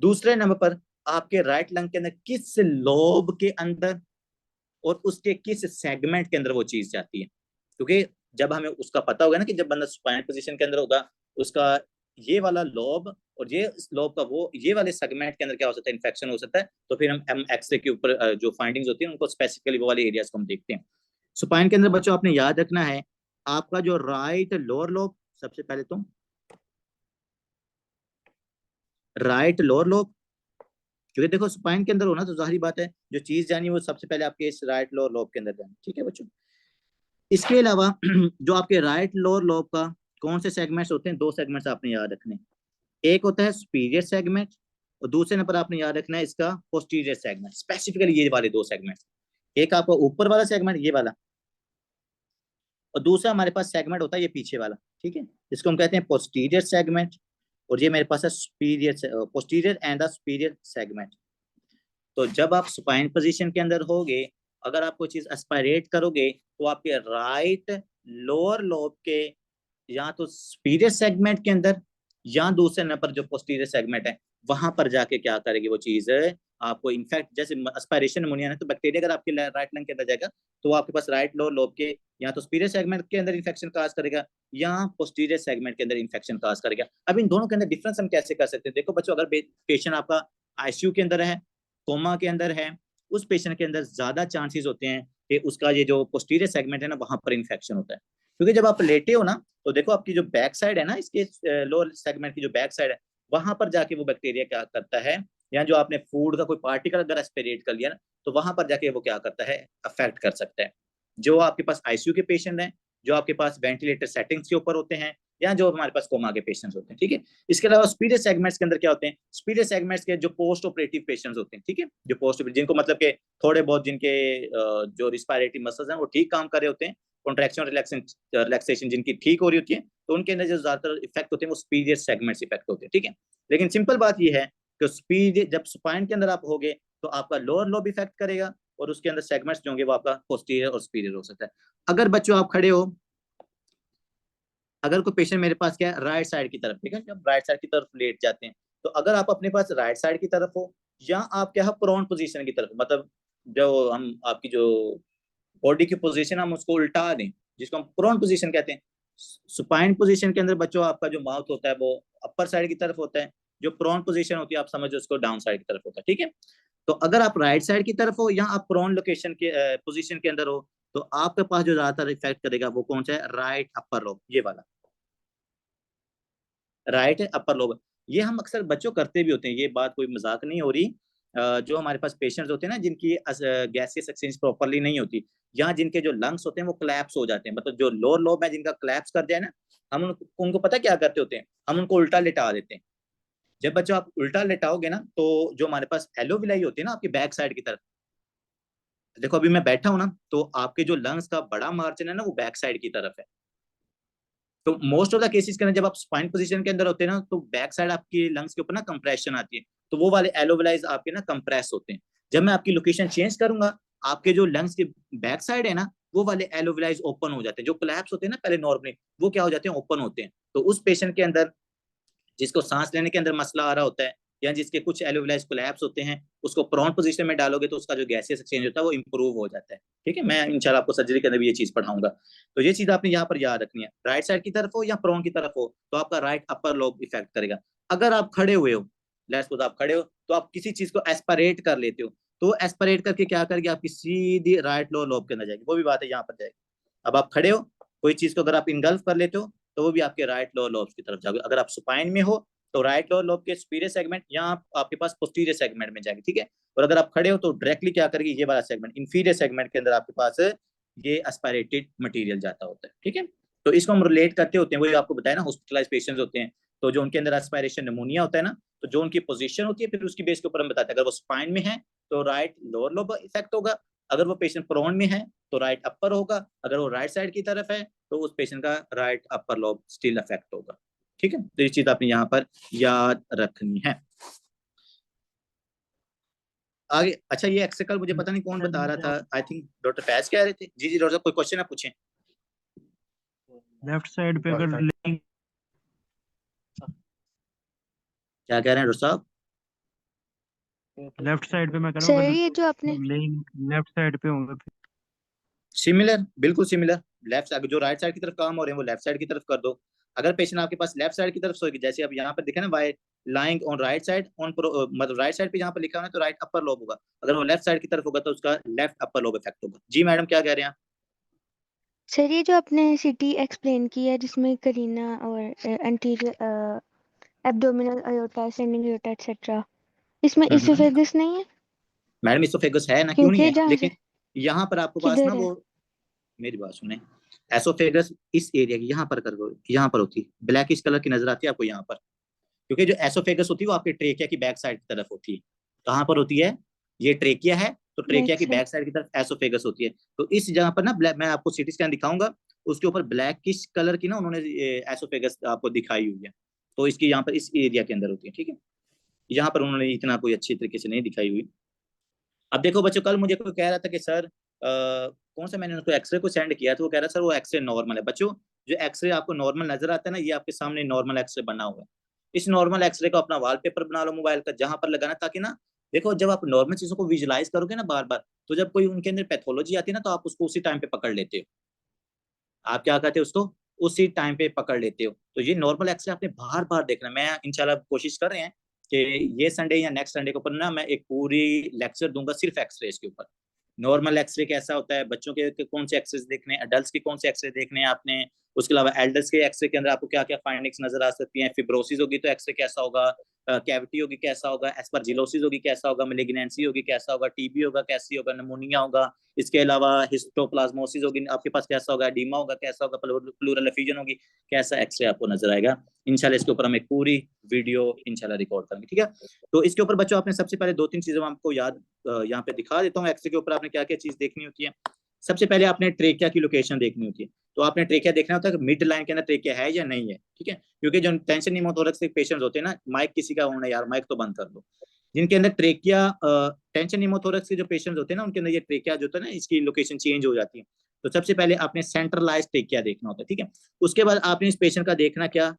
दूसरे नंबर पर आपके राइट लंग के अंदर किस लोब के अंदर और उसके किस सेगमेंट के अंदर वो चीज जाती है, क्योंकि जब हमें उसका पता होगा ना कि जब बंदा सुपाइन पोजीशन के अंदर होगा उसका ये वाला लोब और ये लोब का वो ये वाले सेगमेंट के अंदर क्या हो सकता है, इन्फेक्शन हो सकता है, तो फिर हम एक्सरे के ऊपर जो फाइंडिंग्स होती है उनको स्पेसिफिकली वो वाले एरियाज को हम देखते हैं। सुपाइन के अंदर बच्चों आपने याद रखना है आपका जो राइट लोअर लोब, सबसे पहले तो राइट लोअर लोब, क्योंकि देखो स्पाइन के अंदर होना तो जाहिर बात है जो चीज जानी वो सबसे पहले आपके इस राइट लोअर लोब के अंदर जानी, ठीक है बच्चों। इसके अलावा जो आपके राइट लोअर लोब का कौन से सेगमेंट्स होते हैं, 2 सेगमेंट्स आपने याद रखने, एक होता है सुपीरियर सेगमेंट और दूसरे नंबर आपने याद रखना है इसका पोस्टीरियर सेगमेंट, स्पेसिफिकली ये वाले 2 सेगमेंट्स, एक आपका ऊपर वाला सेगमेंट ये वाला, और दूसरा हमारे पास सेगमेंट होता है ये पीछे वाला, ठीक है, इसको हम कहते हैं पोस्टीरियर सेगमेंट, और ये मेरे पास है superior posterior and the superior segment. तो जब आप सुपाइन पोजीशन के अंदर होगे, अगर आप कोई चीज एस्पायरेट करोगे तो आपके राइट लोअर लोब के या तो सुपीरियर सेगमेंट के अंदर या दूसरे नंबर जो पोस्टीरियर सेगमेंट है वहां पर जाके क्या करेगी वो चीज आपको इनफेक्ट, जैसे एस्पायरेशन निमोनिया है तो बैक्टीरिया अगर आपके राइट लंग के अंदर जाएगा तो आपके पास राइट लोअर लोब के या तो सुपीरियर सेगमेंट के अंदर इन्फेक्शन काज करेगा या पोस्टीरियर सेगमेंट के अंदर इन्फेक्शन काज करेगा। अब इन दोनों के अंदर डिफरेंस हम कैसे कर सकते हैं, देखो बच्चों अगर पेशेंट आपका आईसीयू के अंदर है, कोमा के अंदर है, उस पेशेंट के अंदर ज्यादा चांसेस होते हैं कि उसका ये जो पोस्टीरियर सेगमेंट है ना वहां पर इन्फेक्शन होता है, क्योंकि जब आप लेटे हो ना तो देखो आपकी जो बैक साइड है ना, इसके लोअर सेगमेंट की जो बैक साइड है वहां पर जाके वो बैक्टीरिया क्या करता है, या जो आपने फूड का कोई पार्टिकल अगर एस्पिरेट कर लिया ना तो वहां पर जाके वो क्या करता है, अफेक्ट कर सकता है। जो आपके पास आईसीयू के पेशेंट हैं, जो आपके पास वेंटिलेटर सेटिंग्स के ऊपर होते हैं, या जो हमारे पास कोमा के पेशेंट्स होते हैं, ठीक है। इसके अलावा सुपीरियर सेगमेंट्स के अंदर क्या होते हैं, सुपीरियर सेगमेंट्स के जो पोस्ट ऑपरेटिव पेशेंट्स होते हैं, ठीक है, जो पोस्ट जिनको मतलब के थोड़े बहुत जिनके जो रिस्पायरेटरी मसल्स हैं वो ठीक काम कर रहे होते हैं, कॉन्ट्रैक्शन रिलैक्सेशन जिनकी ठीक हो रही होती है, तो उनके अंदर जो ज्यादातर इफेक्ट होते हैं वो सुपीरियर सेगमेंट्स इफेक्ट होते हैं, ठीक है। लेकिन सिंपल बात ये है कि सुपीरियर जब स्पाइन के अंदर आप होगे तो आपका लोअर लोब इफेक्ट करेगा और उसके अंदर सेगमेंट्स जो होंगे वो आपका पोस्टीरियर और सुपीरियर हो सकता है। अगर बच्चों आप खड़े हो, अगर कोई पेशेंट मेरे पास क्या है राइट साइड की तरफ, ठीक है, जब राइट साइड की तरफ लेट जाते हैं, तो अगर आप अपने पास राइट साइड की तरफ हो या आप क्या है प्रोन पोजीशन की तरफ, मतलब जो हम आपकी जो बॉडी की पोजीशन हम उसको उल्टा दें, जिसको हम प्रोन पोजीशन कहते हैं। सुपाइन पोजीशन के अंदर बच्चों आपका जो माउथ होता है वो अपर साइड की तरफ होता है, जो प्रोन पोजीशन होती है आप समझो उसको डाउन साइड की तरफ होता है, ठीक है। तो अगर आप राइट साइड की तरफ हो या आप प्रोन लोकेशन के पोजीशन के अंदर हो, तो आपके पास जो ज्यादातर इफेक्ट करेगा वो कौन सा है, राइट अपर लोब, ये वाला राइट है अपर लोब। ये हम अक्सर बच्चों करते भी होते हैं, ये बात कोई मजाक नहीं हो रही। जो हमारे पास पेशेंट्स होते हैं ना जिनकी गैसियस एक्सचेंज प्रॉपर्ली नहीं होती, या जिनके जो लंग्स होते हैं वो क्लैप्स हो जाते हैं, मतलब जो लोअर लोब है जिनका क्लैप्स कर दिया है ना, हम उनको पता क्या करते होते हैं, हम उनको उल्टा लिटा देते हैं। जब बच्चों आप उल्टा लेटाओगे ना तो जो हमारे पास एलोविलाई होती है ना आपकी बैक साइड की तरफ, देखो अभी मैं बैठा हूं ना तो आपके जो लंग्स का बड़ा मार्जिन है ना वो बैक साइड की तरफ है। तो मोस्ट ऑफ द केसेस के अंदर जब आप स्पाइन पोजीशन के अंदर होते हैं ना तो बैक साइड आपकी लंग्स के ऊपर ना कंप्रेशन आती है, तो वो वाले एलोविलाइज आपके ना कंप्रेस होते हैं। जब मैं आपकी लोकेशन चेंज करूंगा, आपके जो लंग्स के बैक साइड है ना वो वाले एलोविलाइज ओपन हो जाते हैं, जो कोलैप्स होते हैं ना पहले नॉर्मली वो क्या हो जाते हैं, ओपन होते हैं। तो उस पेशेंट के अंदर जिसको सांस लेने के अंदर मसला आ रहा होता है या जिसके कुछ एलोविलाइज कोलैप्स होते हैं, उसको प्रोन पोजीशन में डालोगे तो उसका जो गैसियस एक्सचेंज होता है वो इंप्रूव हो जाता है, ठीक है। मैं इंशाल्लाह आपको सर्जरी के अंदर भी ये चीज पढ़ाऊंगा। तो ये चीज आपने यहाँ पर याद रखनी है, राइट साइड की तरफ हो या प्रोन की तरफ हो तो आपका राइट अपर लोब इफेक्ट करेगा। अगर आप खड़े हुए हो, लेट्स सपोज आप खड़े हो तो आप किसी चीज को एस्पिरेट कर लेते हो, तो एस्पिरेट करके क्या करेगी आपकी सीधी राइट लोअर लोब के अंदर जाएगी, वो भी बात है यहाँ पर जाएगी। अब आप खड़े हो, कोई चीज को अगर आप इनगल्फ कर लेते हो तो वो भी आपके राइट लोअर लोब की तरफ जाएगी। अगर आप सुपाइन में हो तो राइट लोअर लोब के सुपीरियर सेगमेंट या आपके पास पोस्टीरियर सेगमेंट में जाएगी, ठीक है। और अगर आप खड़े हो तो डायरेक्टली क्या करेगी, ये वाला सेगमेंट इंफीरियर सेगमेंट के अंदर आपके पास ये एस्पिरेटेड मटेरियल जाता होता है, ठीक है। तो इसको हम रिलेट करते होते हैं, वही आपको बताया ना, हॉस्पिटलाइज पेशेंट्स होते हैं तो जो उनके अंदर एस्पिरेशन निमोनिया होता है ना, तो जो उनकी पोजीशन होती है फिर उसकी बेस के ऊपर हम बताते हैं। अगर वो स्पाइन में है तो राइट लोअर लोब इफेक्ट होगा, अगर वो पेशेंट प्रोन में है तो राइट अपर होगा, अगर वो राइट साइड की तरफ है तो उस पेशेंट का right upper lobe still affect होगा, ठीक है। तो ये चीज आपने यहाँ पर याद रखनी है। आगे अच्छा, ये एक्सरे कल मुझे पता नहीं कौन बता रहा था, आई थिंक डॉक्टर फैज कह रहे थे। जी जी डॉक्टर साहब, कोई क्वेश्चन आप पूछें। लेफ्ट साइड पे अगर क्या कह रहे हैं डॉक्टर साहब? लेफ्ट साइड पे मैं कह रहा सर हूँ ये जो आपने लेइंग लेफ्ट साइड पे होंगे सिमिलर, बिल्कुल सिमिलर। लेफ्ट साइड जो राइट साइड की तरफ काम हो रहे हैं वो लेफ्ट साइड की तरफ कर दो। अगर पेशेंट आपके पास लेफ्ट साइड की तरफ सोएगी, जैसे अब यहाँ पर दिखा ना why lying on right side on मतलब राइट साइड पे यहाँ पर लिखा हुआ है तो राइट अपर लोब होगा, अगर वो लेफ्ट साइड की तरफ होगा तो उसका लेफ्ट अपर लोब इफेक्ट होगा। जी मैडम क्या कह रहे हैं? सर ये जो आपने सिटी एक्सप्लेन की है जिसमें करीना और anterior abdominal aorta, ascending aorta etcetera, इसमें इसोफेगस नहीं है? मैडम इसोफेगस है ना, क्यों क्योंकि नहीं है, जहाँ लेकिन यहाँ पर आपको पास ना किधर है? वो, मेरी बात सुने, एसोफेगस इस एरिया की यहाँ पर कर दो, यहाँ पर होती है, ब्लैकिश कलर की नजर आती है आपको यहाँ पर, क्योंकि जो एसोफेगस होती है वो आपके ट्रेकिया की बैक साइड की तरफ होती है। कहाँ पर होती है, ये ट्रेकिया है तो ट्रेकिया बैक की साइड। बैक साइड की तरफ एसोफेगस होती है। तो इस जगह पर ना ब्लैक, मैं आपको सीटी स्कैन दिखाऊंगा, उसके ऊपर ब्लैकिश कलर की ना उन्होंने एसोफेगस आपको दिखाई हुई है, तो इसकी यहाँ पर इस एरिया के अंदर होती है, ठीक है। यहाँ पर उन्होंने इतना कोई अच्छी तरीके से नहीं दिखाई हुई। अब देखो बच्चों, कल मुझे कोई कह रहा था कि सर कौन सा मैंने उनको एक्सरे को सेंड किया तो वो कह रहा सर वो एक्सरे नॉर्मल है। बच्चों जो एक्सरे आपको नॉर्मल नजर आता है ना, ये आपके सामने नॉर्मल एक्सरे बना हुआ है। इस नॉर्मल एक्सरे को अपना वॉलपेपर बना लो मोबाइल का, जहां पर लगाना, ताकि ना देखो जब आप नॉर्मल चीजों को विजुलाइज करोगे ना बार बार, तो जब कोई उनके अंदर पैथोलॉजी आती है ना तो आप उसको उसी टाइम पे पकड़ लेते हो। आप क्या कहते हो उसको, उसी टाइम पे पकड़ लेते हो। तो ये नॉर्मल एक्सरे आपने बार बार देखना। मैं इंशाल्लाह कोशिश कर रहे हैं कि ये संडे या नेक्स्ट संडे के ऊपर ना मैं एक पूरी लेक्चर दूंगा सिर्फ एक्सरे के ऊपर। नॉर्मल एक्सरे कैसा होता है, बच्चों के कौन से एक्सरे देखने हैं, अडल्ट के कौन से एक्सरे देखने हैं आपने, उसके अलावा एल्डर्स के एक्सरे के अंदर आपको क्या क्या फाइंडिंग्स नजर आ सकती हैं, फिब्रोसिस होगी तो एक्सरे कैसा होगा, कैविटी होगी कैसा होगा, एस्परजिलोसिस होगी कैसा होगा, मेलिग्नेंसी होगी कैसा होगा, टीबी होगा कैसी होगा, निमोनिया होगा, इसके अलावा हिस्टोप्लाज्मोसिस होगी आपके पास कैसा होगा, एडीमा होगा कैसा होगा, प्लूरल एफिजन होगी कैसा, एक्सरे आपको नजर आएगा। इंशाल्लाह इसके ऊपर हम एक पूरी वीडियो इंशाल्लाह रिकॉर्ड करेंगे, ठीक है। तो इसके ऊपर बच्चों आपने सबसे पहले 2-3 चीजें आपको याद यहाँ पे दिखा देता हूँ। एक्सरे के ऊपर आपने क्या क्या चीज देखनी होती है। सबसे पहले आपने ट्रेकिया की लोकेशन देखनी होती है। तो आपने ट्रेकिया देखना होता है कि मिड लाइन के अंदर ट्रेकिया है या नहीं है, ठीक है। क्योंकि जो टेंशन निमोथोरैक्स के पेशेंट्स होते हैं ना, माइक किसी का होना यार, माइक तो बंद कर दो, जिनके अंदर ट्रेकिया टेंशन निमोथोरैक्स के जो पेशेंट्स होते हैं ना, उनके अंदर ये ट्रेकिया जो होता है ना, इसकी लोकेशन चेंज हो जाती है। तो सबसे पहले आपने सेंट्रलाइज ट्रेकिया देखना होता है, ठीक है। उसके बाद आपने इस पेशेंट का देखना क्या,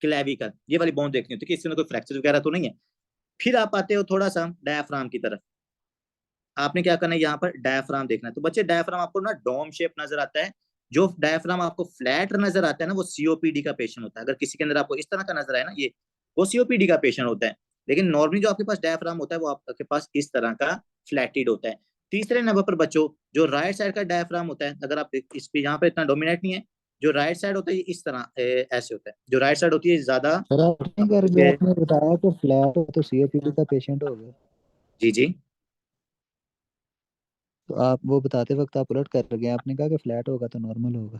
क्लेविकल, ये वाली बोन देखनी होती है कि इसके अंदर कोई फ्रैक्चर वगैरह तो नहीं है। फिर आप आते हो थोड़ा सा डायफ्राम की तरफ। आपने क्या करना है, यहाँ पर डायफ्राम देखना है। तो बच्चे डायफ्राम आपको ना डोम शेप नजर आता है। जो डायफ्राम आपको फ्लैट नजर आता है ना, वो सीओपीडी का पेशेंट होता है। अगर किसी के अंदर आपको इस तरह का नजर आए ना, ये वो सीओपीडी का पेशेंट होता है। लेकिन नॉर्मली जो आपके पास डायफ्राम होता है वो आपके पास इस तरह का फ्लैटेड होता है। तीसरे नंबर पर बच्चों जो राइट साइड का डायफ्राम होता है, अगर आप इस पे यहाँ पर इतना डोमिनेट नहीं है, जो राइट साइड होता है ये इस तरह ऐसे होता है। जो राइट साइड होती है ज्यादा सर आपने कर जो आपने बताया कि फ्लैट हो तो सीओपीडी का पेशेंट हो गया, जी जी तो आप वो बताते वक्त आप उलट कर गए, आपने कहा कि फ्लैट होगा तो नॉर्मल होगा।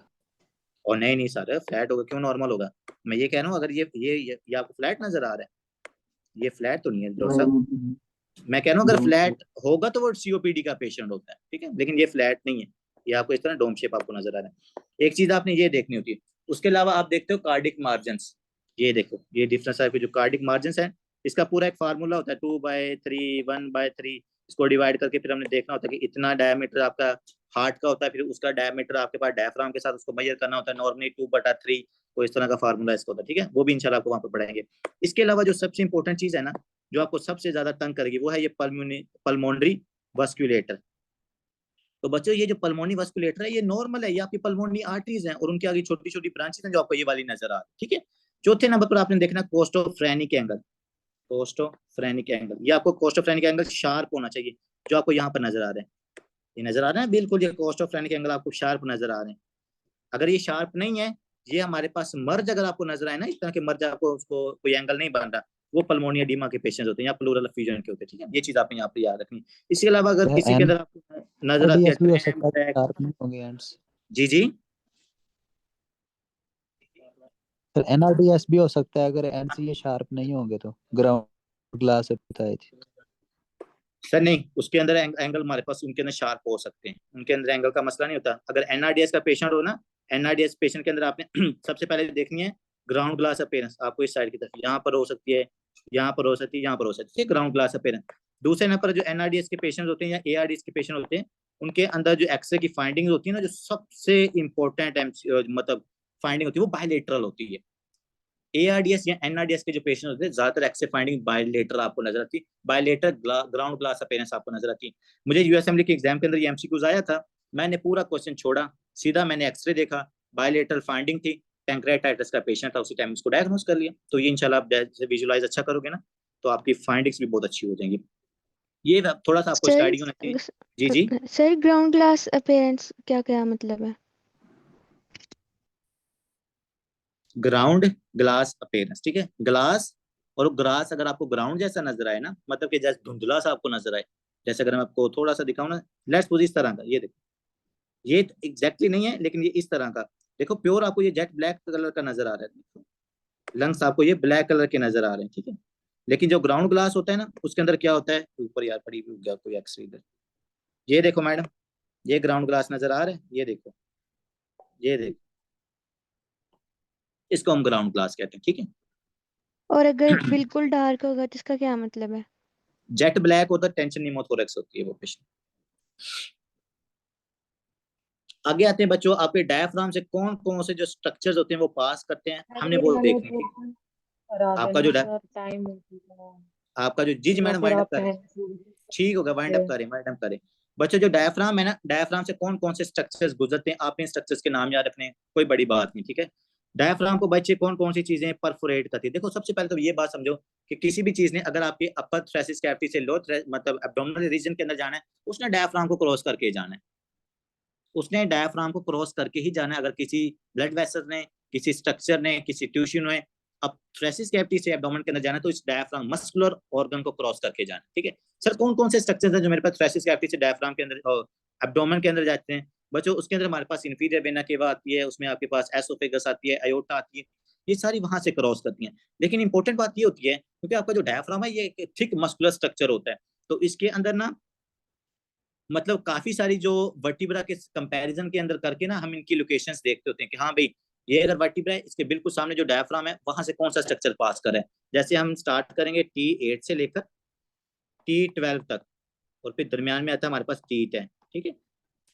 और नहीं सर, फ्लैट होगा क्यों नॉर्मल होगा। मैं ये कह रहा हूँ अगर ये आपको फ्लैट नजर आ रहा है, ये फ्लैट तो नहीं है डॉक्टर साहब। मैं कह रहा हूँ अगर फ्लैट होगा तो वो सीओपीडी का पेशेंट होता है, ठीक है। लेकिन ये फ्लैट नहीं है, ये आपको इस तरह डोम शेप आपको नजर आ रहा है। एक चीज आपने ये देखनी होती है। उसके अलावा आप देखते हो कार्डिक मार्जिन, ये देखो ये डिफरेंस है। जो कार्डिक मार्जिन है इसका पूरा एक फार्मूला होता है 2/3 1/3। इसको डिवाइड करके फिर हमने देखना होता है कि इतना डायमीटर आपका हार्ट का होता है, फिर उसका डायमीटर आपके पास डायफ्राम के साथ उसको मेजर करना होता है, नॉर्मली 2/3। तो इस तरह का फार्मूला इसका होता है, ठीक है। वो भी इंशाल्लाह आपको वहाँ पर पढ़ाएंगे। इसके अलावा जो सबसे इंपॉर्टेंट चीज है ना, जो आपको सबसे ज्यादा तंग करेगी, वो है ये पल्मोनरी वस्कुलेटर। तो बच्चों ये जो पल्मोनरी वस्कुलेटर है ये नॉर्मल है, ये आपकी पल्मोनरी आर्टरीज हैं और उनके आगे छोटी छोटी ब्रांचेस हैं जो आपको ये वाली नजर आ रही है, ठीक है। चौथे नंबर पर आपने देखना कोस्टोफ्रेनिक एंगल। कोस्टोफ्रेनिक एंगल, ये आपको कोस्टोफ्रेनिक एंगल शार्प होना चाहिए, जो आपको यहाँ पर नजर आ रहा है। ये नजर आ रहा है बिल्कुल, ये कोस्टोफ्रेनिक एंगल आपको शार्प नजर आ रहे हैं। अगर ये शार्प नहीं है, ये हमारे पास मर्ज अगर आपको नजर आए ना, इस तरह के मर्ज आपको उसको कोई एंगल नहीं बन रहा, वो पल्मोनिया एडिमा के पेशेंट्स होते हैं या प्लूरल एफ्यूजन के होते हैं, ठीक है। ये चीज आपने यहाँ पे याद रखनी। इसके अलावा अगर किसी के अंदर आपको नजर आती एनआरडीएस भी हो है सकता है, शार्प नहीं होंगे एंड्स। जी जी सर एनआरडीएस भी हो सकता है अगर एंड्स ये शार्प नहीं होंगे तो, ग्राउंड ग्लास बताई थी सर। नहीं, उसके अंदर एंगल हमारे पास उनके अंदर शार्प हो सकते हैं, उनके अंदर एंगल का मसला नहीं होता। अगर एनआरडीएस का पेशेंट हो ना, एनआरडीएस पेशेंट के अंदर आपने सबसे पहले देखनी है ग्राउंड ग्लास अपीयरेंस। आपको इस साइड की तरफ यहाँ पर हो सकती है, यहाँ पर हो सकती है, यहाँ पर हो सकती है, ग्राउंड ग्लास अपीयरेंस। दूसरे नंबर जो एनआरडीएस के पेशेंट होते हैं या एआरडीएस के पेशेंट होते हैं, उनके अंदर जो एक्सरे की फाइंडिंग होती है ना, जो सबसे इंपॉर्टेंट मतलब फाइंडिंग होती है वो बायलेटरल होती है। एआरडीएस या एनआरडीएस के जो पेशेंट होते हैं ज्यादातर एक्सरे फाइंडिंग बायलेटरल आपको नजर आती है, बायलेटरल ग्राउंड ग्लास अपीयरेंस आपको नजर आती है। मुझे यूएसएमएलई के एग्जाम के अंदर ये एमसीक्यूज आया था, मैंने पूरा क्वेश्चन छोड़ा, सीधा मैंने एक्सरे देखा, बायलेटरल फाइंडिंग थी, पैंक्रेटाइटिस का पेशेंट था, उसी टाइम इसको डायग्नोस कर लिया। तो ये इंशाल्लाह आप जैसे विजुलाइज अच्छा करोगे ना, तो आपकी फाइंडिंग्स भी बहुत अच्छी हो जाएंगी। ये थोड़ा सा आपको स्टडी होना चाहिए। जी जी सर ग्राउंड ग्लास अपीयरेंस क्या क्या मतलब है? ग्राउंड ग्लास अपीयरेंस, ठीक है। ग्लास और ग्रास अगर आपको ग्राउंड जैसा नजर आए ना, मतलब कि जैसे धुंधला सा आपको नजर आए, जैसे अगर मैं आपको थोड़ा सा दिखाऊं ना, लेट्स सपोज इस तरह का, ये देखो, ये एग्जैक्टली नहीं है लेकिन ये इस तरह का देखो, प्योर आपको ये जेट ब्लैक कलर का नजर आ रहा है, लंग्स आपको ये ब्लैक कलर के नजर आ रहे हैं, ठीक है। लेकिन जो ग्राउंड ग्लास होता है ना, उसके अंदर क्या होता है, ऊपर यार पड़ी हुई गया कोई एक्सरे इधर, ये देखो मैडम, ये ग्राउंड ग्लास नजर आ रहा है, ये देखो, ये देखो, इसको हम ग्राउंड ग्लास कहते हैं, ठीक है। और अगर बिल्कुल डार्क होगा तो इसका क्या मतलब है? जेट ब्लैक होता है, टेंशन निमोथोरैक्स होती है वो पेशेंट। आगे आते हैं बच्चों, आपके डायफ्राम से कौन कौन से जो स्ट्रक्चर्स होते हैं वो पास करते हैं, हमने वो देखनी थी। आपका जो आपका जो जी मैडम वाइंड अप करें, ठीक होगा, वाइंड अप करें। बच्चों जो डायफ्राम है ना, डायफ्राम से कौन कौन से स्ट्रक्चर्स गुजरते हैं, आपने स्ट्रक्चर्स के नाम याद रखने, कोई बड़ी बात नहीं, ठीक है। डायफ्राम को बच्चे कौन कौन सी चीजें परफोरेट करती है, देखो सबसे पहले तो ये बात समझो कि किसी भी चीज ने अगर आपके अपर थ्रेसिस कैविटी से लो मतलब एब्डोमिनल रीजन के अंदर जाना है, उसने डायफ्राम को क्रॉस करके जाना है, उसने डायफ्राम को क्रॉस करके ही जाना है। अगर किसी ब्लड वेसल ने, किसी स्ट्रक्चर ने, किसी टिश्यू ने अब थ्रेसिस कैविटी से एब्डोमेन के अंदर जाना तो इस डायफ्राम मस्कुलर ऑर्गन को क्रॉस करके जाना, ठीक है। सर कौन कौन से स्ट्रक्चर्स हैं जो मेरे पास थ्रेसिस कैविटी से डायफ्राम के अंदर एब्डोमेन के अंदर जाते हैं बच्चों? उसके अंदर हमारे पास इंफीरियर वेना केवा आती है, उसमें आपके पास एसोफेगस आती है, अयोर्टा आती है, ये सारी वहां से क्रॉस करती हैं। लेकिन इंपॉर्टेंट बात ये होती है क्योंकि आपका जो डायफ्राम है ये थिक मस्कुलर स्ट्रक्चर होता है, तो इसके अंदर ना मतलब काफी सारी जो वर्टिब्रा के कंपैरिजन के अंदर करके ना हम इनकी लोकेशंस देखते होते हैं कि हाँ भाई ये अगर वर्टिब्रा है इसके बिल्कुल सामने जो डायफ्राम है वहां से कौन सा स्ट्रक्चर पास कर रहा है। जैसे हम स्टार्ट करेंगे T8 से लेकर T12 तक और फिर दरमियान में आता है हमारे पास T10, ठीक है।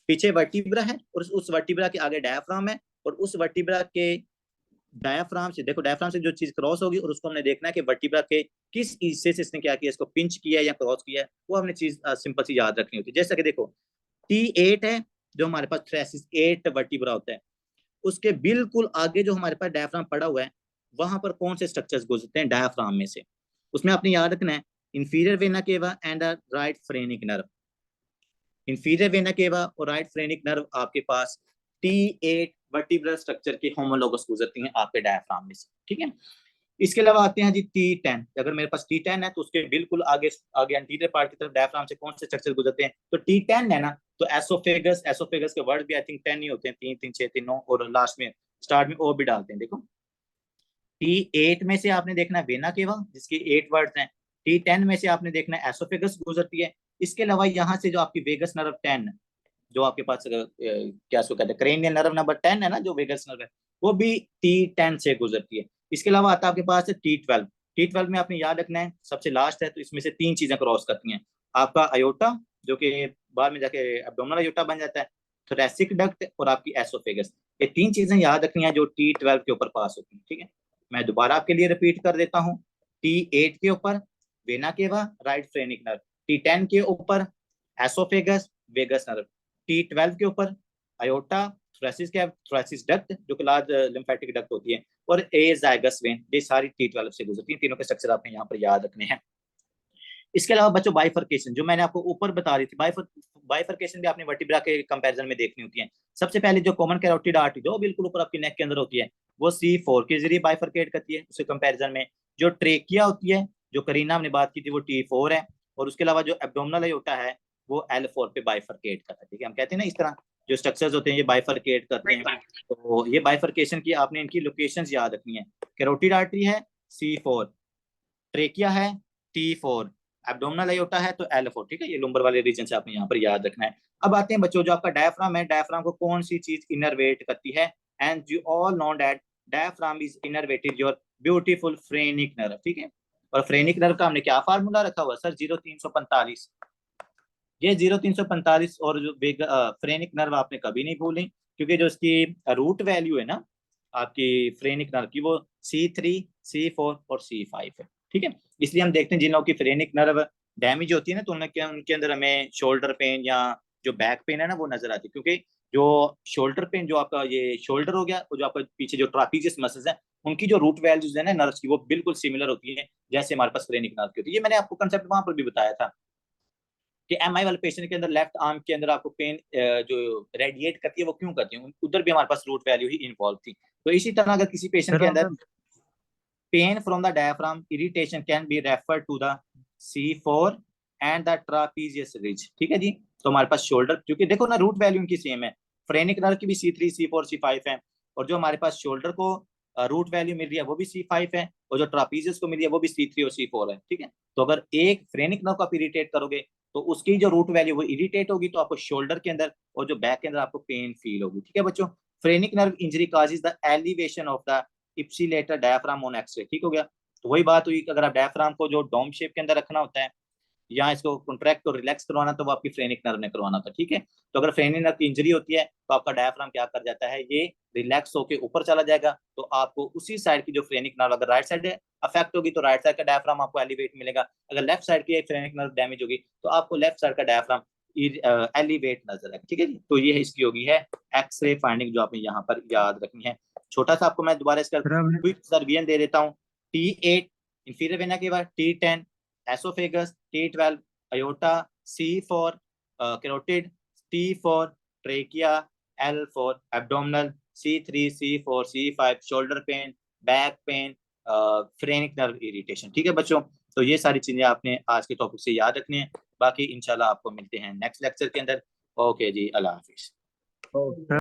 पीछे वर्टिब्रा है और उस वर्टिब्रा के आगे डायफ्राम है और उस वर्टिब्रा के डायफ्राम से देखो, डायफ्राम से जो चीज क्रॉस होगी और उसको हमने देखना है कि वर्टिब्रा के किस हिस्से से इसने क्या किया, इसको पिंच किया या क्रॉस किया है, वो हमने चीज सिंपल सी याद रखनी होती है। जैसा कि देखो T8 है जो हमारे पास थ्रेसिस 8 वर्टिब्रा होता है, उसके बिल्कुल आगे जो हमारे पास डायफ्राम पड़ा हुआ है वहां पर कौन से स्ट्रक्चर्स गुजरते हैं डायफ्राम में से, उसमें आपने याद रखना है inferior vena cava and right phrenic nerve. Inferior vena cava और राइट फ्रेनिक नर्व आपके पास T8 वर्टिब्रल स्ट्रक्चर के होमोलोगस गुजरती हैं आपके डायफ्राम में से, ठीक है। इसके अलावा आते हैं जी T10। अगर मेरे पास T10 है तो उसके बिल्कुल आगे आगे एंटीरियर पार्ट की तरफ डायफ्राम से कौन से स्ट्रक्चर गुजरते हैं, तो T10 है ना, तो एसोफेगस, एसोफेगस के वर्ड भी आई थिंक 10 ही होते हैं, 3 3 6 3 9 और लास्ट में स्टार्ट में ओ भी डालते हैं। देखो T8 में से आपने देखना है वेना केवा जिसके 8 वर्ड्स हैं, T10 में से आपने देखना है एसोफेगस गुजरती है। इसके अलावा यहाँ से जो आपकी वेगस नर्व 10 जो आपके पास क्या सो कहते हैं क्रेनियल नर्व नंबर 10 है ना जो वेगस नर्व है, वो भी T10 से गुजरती है। इसके अलावा आता है आपके पास T12। T12 में आपने याद रखना है सबसे लास्ट है, तो इसमें से 3 चीजें क्रॉस करती हैं, आपका अयोटा जो कि बाद में जाके एब्डोमिनल अयोटा बन जाता है, थोरैसिक डक्ट और आपकी एसोफेगस। ये 3 चीजें याद रखनी है जो T12 के ऊपर पास होती हैं, ठीक है। मैं दोबारा आपके लिए रिपीट कर देता हूँ। T8 के ऊपर vena cava right phrenic nerve, T10 के ऊपर एसोफेगस वेगस नर्व, T12 के ऊपर अयोटा थोरैसिस डक्ट जो कि लार्ज लिम्फेटिक डक्ट होती है, और ए जाइगस वेन, ये सारी T12 से गुजरती है। तीनों के स्ट्रक्चर आपने यहाँ पर याद रखने हैं। इसके अलावा बच्चों बाइफर्केशन जो मैंने आपको ऊपर बता रही थी, बाइफर्केशन भी आपने वर्टिब्रा के कंपैरिजन में देखनी होती है। सबसे पहले जो कॉमन कैरोटिड आर्टरी जो बिल्कुल ऊपर आपकी नेक के अंदर होती है वो C4 के जरिए बाइफर्केट करती है, उसके कंपैरिजन में जो ट्रेकिया होती है जो करीना हमने बात की थी वो T4 है, और उसके अलावा जो एब्डोमिनल अयोटा है वो L4 पे बाइफर्केट करता है, ठीक है। हम कहते हैं ना इस तरह जो स्ट्रक्चर्स होते हैं ये बाइफर्केट करते हैं, तो ये बाइफर्केशन की आपने इनकी लोकेशंस याद रखनी है। कैरोटिड आर्टरी है C4, ट्रेकिया है T4, एब्डोमिनल अयोटा है तो L4, ठीक है। ये लुम्बर वाले रीजन से आपने यहाँ पर याद रखना है। अब आते हैं बच्चों जो आपका डायफ्राम है, डायफ्राम को कौन सी चीज इनरवेट करती है, and you all know that diaphragm is innervated your beautiful phrenic nerve, ठीक है। और फ्रेनिक नर्व का हमने क्या फार्मूला रखा हुआ सर, 0-345। ये 0-345 और जो फ्रेनिक नर्व आपने कभी नहीं भूली क्योंकि जो इसकी रूट वैल्यू है ना आपकी फ्रेनिक नर्व की वो C3, C4 और C5 है, ठीक है। इसलिए हम देखते हैं जिन लोगों की फ्रेनिक नर्व डैमेज होती है ना तो उनके अंदर हमें शोल्डर पेन या जो बैक पेन है ना वो नजर आती है, क्योंकि जो शोल्डर पेन जो आपका ये शोल्डर हो गया और जो आपका पीछे जो ट्रापीजियस मसल्स है उनकी जो रूट वैल्यूज है ना नर्व्स की वो बिल्कुल सिमिलर होती है जैसे हमारे पास फ्रेनिक नर्व की होती है। ये मैंने आपको कंसेप्ट वहां पर भी बताया था कि MI वाले पेशेंट के अंदर लेफ्ट आर्म के अंदर आपको पेन जो रेडिएट करती है वो क्यों करती है, उधर भी हमारे पास रूट वैल्यू ही इन्वॉल्व थी। तो इसी तरह अगर किसी पेशेंट के अंदर pain from the diaphragm irritation can be referred to the C4 and the trapezius ridge, ठीक है जी। तो हमारे पास शोल्डर क्योंकि देखो ना रूट वैल्यू इनकी सेम है, फ्रेनिक नर्व की भी C3, C4, C5 है, और जो हमारे पास शोल्डर को रूट वैल्यू मिल रही है वो भी C5 है, और जो ट्रापीजियस को मिल रही है वो भी C3 और C4 है, ठीक है। तो अगर एक फ्रेनिक नर्व को आप इरिटेट करोगे तो उसकी जो रूट वैल्यू वो इरिटेट होगी तो आपको शोल्डर के अंदर और जो बैक के अंदर आपको पेन फील होगी, ठीक है बच्चों। Phrenic nerve injury causes the elevation of the ipsilateral diaphragm on x-ray, ठीक हो गया। तो वही बात हुई कि अगर आप डायफ्राम को जो डोम शेप के अंदर रखना होता है या इसको कॉन्ट्रैक्ट और रिलैक्स करवाना तो वो आपकी फ्रेनिक नर्व ने करवाना होता है, ठीक है। तो अगर फ्रेनिक नर्व की इंजरी होती है तो आपका डायफ्राम क्या कर जाता है, ये रिलैक्स होकर ऊपर चला जाएगा, तो आपको उसी साइड की जो फ्रेनिक नर्व अगर राइट साइड अफेक्ट होगी तो राइट साइड का डायफ्राम आपको एलिवेट मिलेगा, अगर लेफ्ट साइड की फ्रेनिक नर्व डैमेज होगी तो आपको लेफ्ट साइड का डायफ्राम एलिवेट नजर आएगा, ठीक है जी। तो ये इसकी होगी है एक्सरे फाइंडिंग जो आपने यहाँ पर याद रखनी है। छोटा सा आपको मैं दोबारा इसका क्विक रिवीजन दे देता हूँ। T8 इंफीरियर वेना के बाद T10 oesophagus, T12 aorta, C4 carotid, T4 trachea, L4 abdominal, C3, C4, C5 shoulder pain, back pain, phrenic nerve irritation. ठीक है बच्चों, तो ये सारी चीजें आपने आज के टॉपिक से याद रखनी है। बाकी इंशाल्लाह आपको मिलते हैं नेक्स्ट लेक्चर के अंदर। ओके जी, अल्लाह हाफिज।